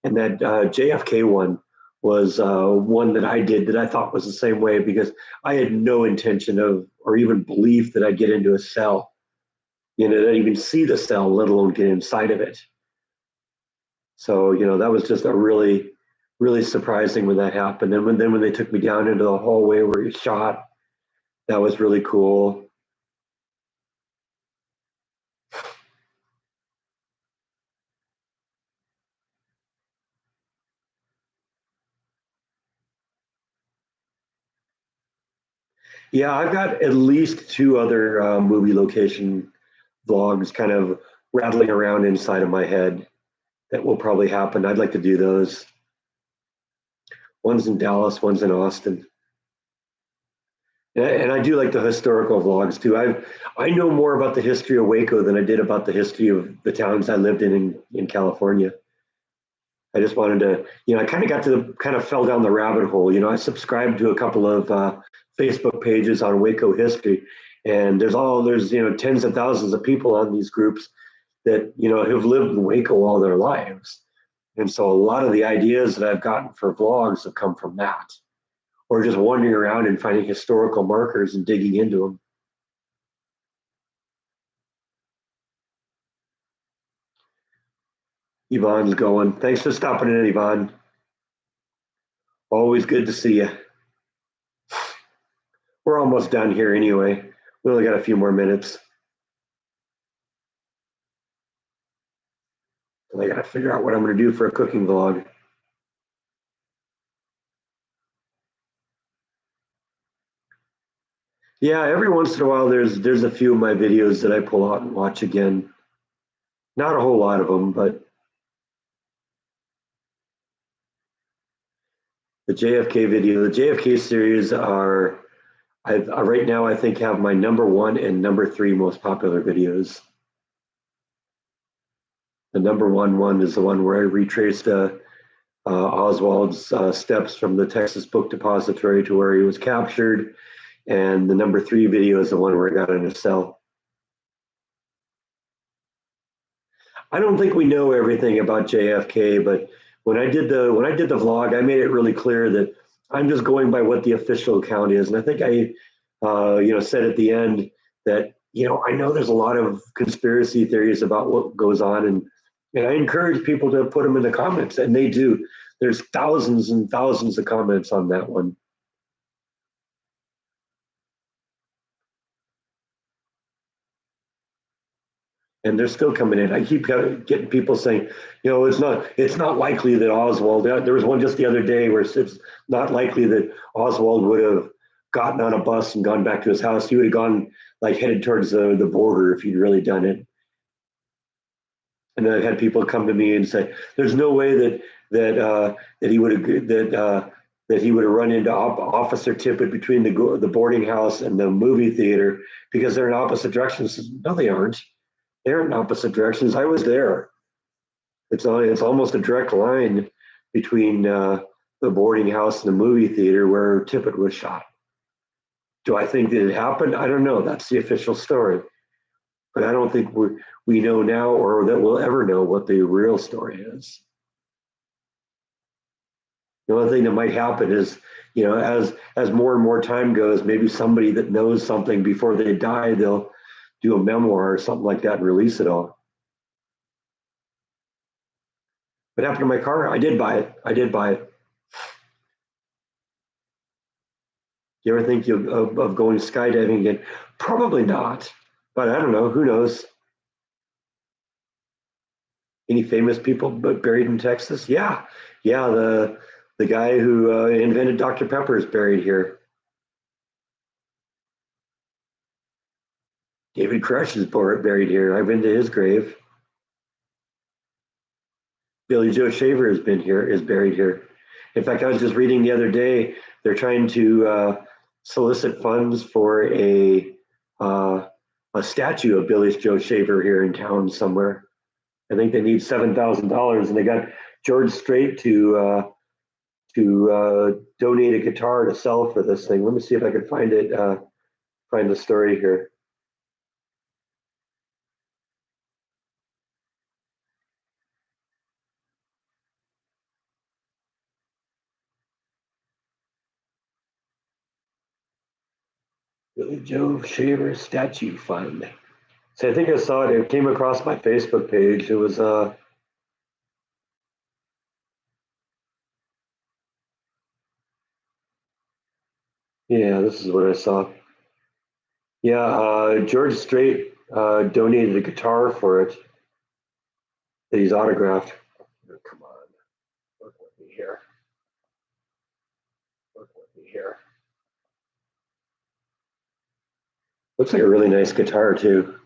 JFK one was one that I did that I thought was the same way because I had no intention of or even belief that I'd get into a cell, not even see the cell, let alone get inside of it. So, that was just a really, really surprising when that happened. And when they took me down into the hallway where he shot, that was really cool. Yeah, I've got at least two other movie location vlogs kind of rattling around inside of my head that will probably happen. I'd like to do those. One's in Dallas, one's in Austin. And I do like the historical vlogs too. I know more about the history of Waco than I did about the history of the towns I lived in California. I just wanted to, I kind of got to kind of fell down the rabbit hole. I subscribed to a couple of Facebook pages on Waco history, and there's tens of thousands of people on these groups that have lived in Waco all their lives, and so a lot of the ideas that I've gotten for vlogs have come from that, or just wandering around and finding historical markers and digging into them. Yvonne's going. Thanks for stopping in, Yvonne. Always good to see you. We're almost done here anyway. We only got a few more minutes. And I got to figure out what I'm going to do for a cooking vlog. Yeah, every once in a while there's a few of my videos that I pull out and watch again. Not a whole lot of them, but the JFK video, the JFK series are right now I think have my number one and number three most popular videos. The number one is the one where I retraced Oswald's steps from the Texas Book Depository to where he was captured, and the number three video is the one where he got in a cell. I don't think we know everything about JFK, but when I did the vlog, I made it really clear that I'm just going by what the official account is, and I think I said at the end that I know there's a lot of conspiracy theories about what goes on, and I encourage people to put them in the comments, and they do. There's thousands and thousands of comments on that one. And they're still coming in. I keep getting people saying, it's not likely that Oswald. There was one just the other day where it's not likely that Oswald would have gotten on a bus and gone back to his house. He would have gone like headed towards the border if he'd really done it. And then I've had people come to me and say, "There's no way that he would have that he would have run into Officer Tippett between the boarding house and the movie theater because they're in opposite directions." No, they aren't. They're in opposite directions. I was there. It's almost a direct line between the boarding house and the movie theater where Tippett was shot. Do I think that it happened? I don't know. That's the official story. But I don't think we know now or that we'll ever know what the real story is. The only thing that might happen is, as more and more time goes, maybe somebody that knows something before they die, they'll do a memoir or something like that and release it all. What happened to my car? I did buy it. I did buy it. You ever think of going skydiving again? Probably not. But I don't know. Who knows? Any famous people buried in Texas? Yeah, yeah. The guy who invented Dr. Pepper is buried here. David Koresh is buried here. I've been to his grave. Billy Joe Shaver has been here, is buried here. In fact, I was just reading the other day, they're trying to solicit funds for a statue of Billy Joe Shaver here in town somewhere. I think they need $7,000, and they got George Strait to donate a guitar to sell for this thing. Let me see if I can find it. Find the story here. Billy Joe Shaver Statue Fund. So I think I saw it. It came across my Facebook page. It was yeah, this is what I saw. Yeah, George Strait donated a guitar for it that he's autographed. Oh, come on, work with me here. Work with me here. Looks like a really nice guitar too.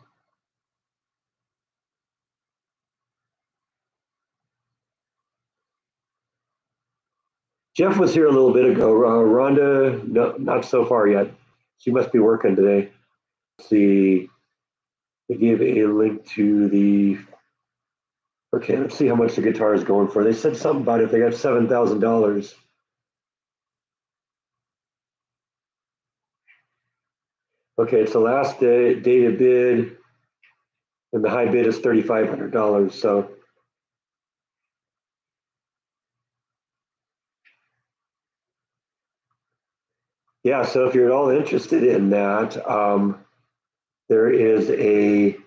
Jeff was here a little bit ago. Rhonda, no, not so far yet. She must be working today. Let's see, they gave a link to the. Okay, let's see how much the guitar is going for. They said something about if they got $7,000. Okay, it's the last day to bid, and the high bid is $3,500. So yeah, so if you're at all interested in that, there is a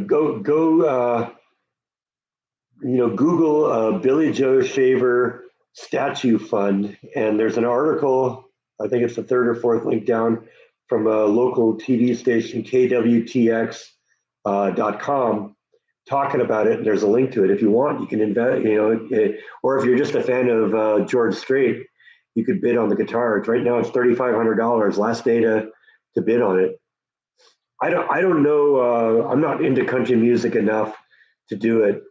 Google Billy Joe Shaver Statue Fund, and there's an article. I think it's the third or fourth link down from a local TV station, KWTX.com, talking about it. And there's a link to it. If you want, you can invest. Or if you're just a fan of George Strait, you could bid on the guitar. Right now, it's $3,500. Last day to bid on it. I don't know. I'm not into country music enough to do it,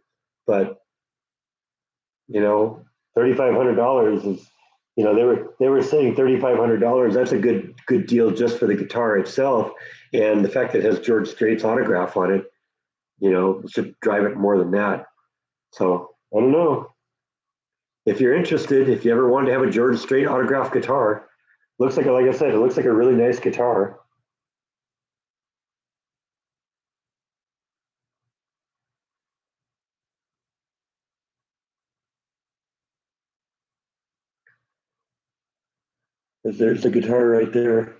but you know, $3,500 is, you know, they were saying $3,500. That's a good deal just for the guitar itself, and the fact that it has George Strait's autograph on it, you know, should drive it more than that. So I don't know. If you're interested, if you ever wanted to have a George Strait autographed guitar, looks like I said, it looks like a really nice guitar. There's the guitar right there.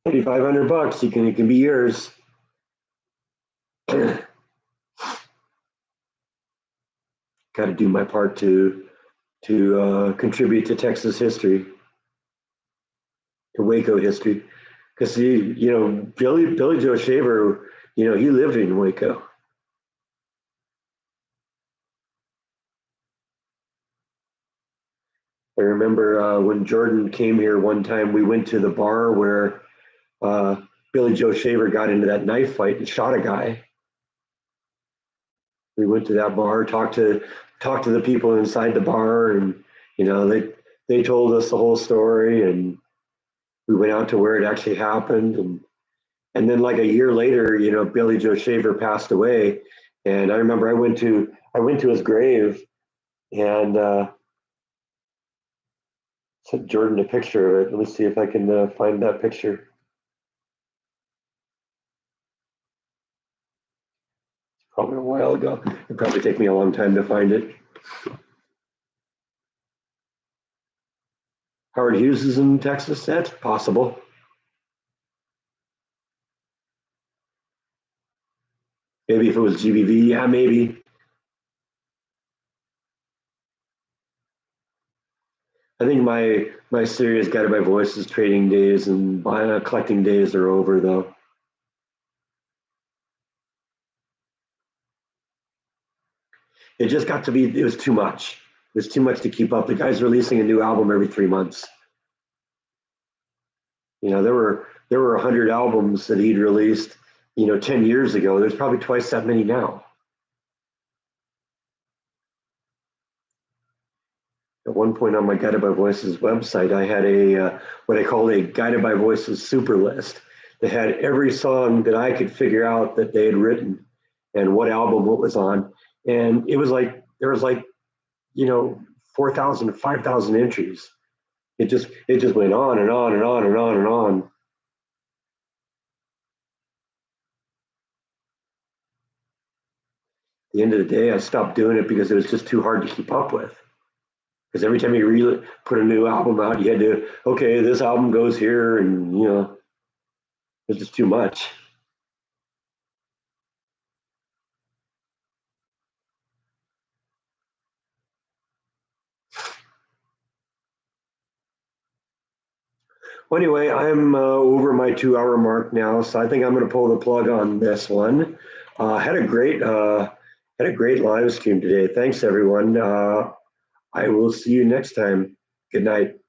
$3,500. It can be yours. Got to do my part to contribute to Texas history, to Waco history, because you know Billy Joe Shaver, you know, he lived in Waco. I remember when Jordan came here one time, we went to the bar where uh, Billy Joe Shaver got into that knife fight and shot a guy. We went to that bar, talked to the people inside the bar, and you know they told us the whole story, and we went out to where it actually happened, and then like a year later, you know, Billy Joe Shaver passed away, and I remember I went to his grave and sent Jordan a picture of it. Let me see if I can find that picture. Probably a while ago. It'd probably take me a long time to find it. Howard Hughes is in Texas. That's possible. Maybe if it was GBV, yeah, maybe. I think my serious Guided by Voices trading days and collecting days are over, though. It just got to be. It was too much. It was too much to keep up. The guy's releasing a new album every 3 months. You know, there were 100 albums that he'd released, you know, 10 years ago. There's probably twice that many now. At one point on my Guided by Voices website, I had a what I called a Guided by Voices super list that had every song that I could figure out that they had written and what album it was on. And it was like there was like, you know, 4,000 to 5,000 entries. It just went on and on and on and on and on. At the end of the day, I stopped doing it because it was just too hard to keep up with. Because every time you really put a new album out, you had to, okay, this album goes here, and you know, it's just too much. Well, anyway, I'm over my 2 hour mark now, so I think I'm going to pull the plug on this one. Had a great live stream today. Thanks, everyone. I will see you next time. Good night.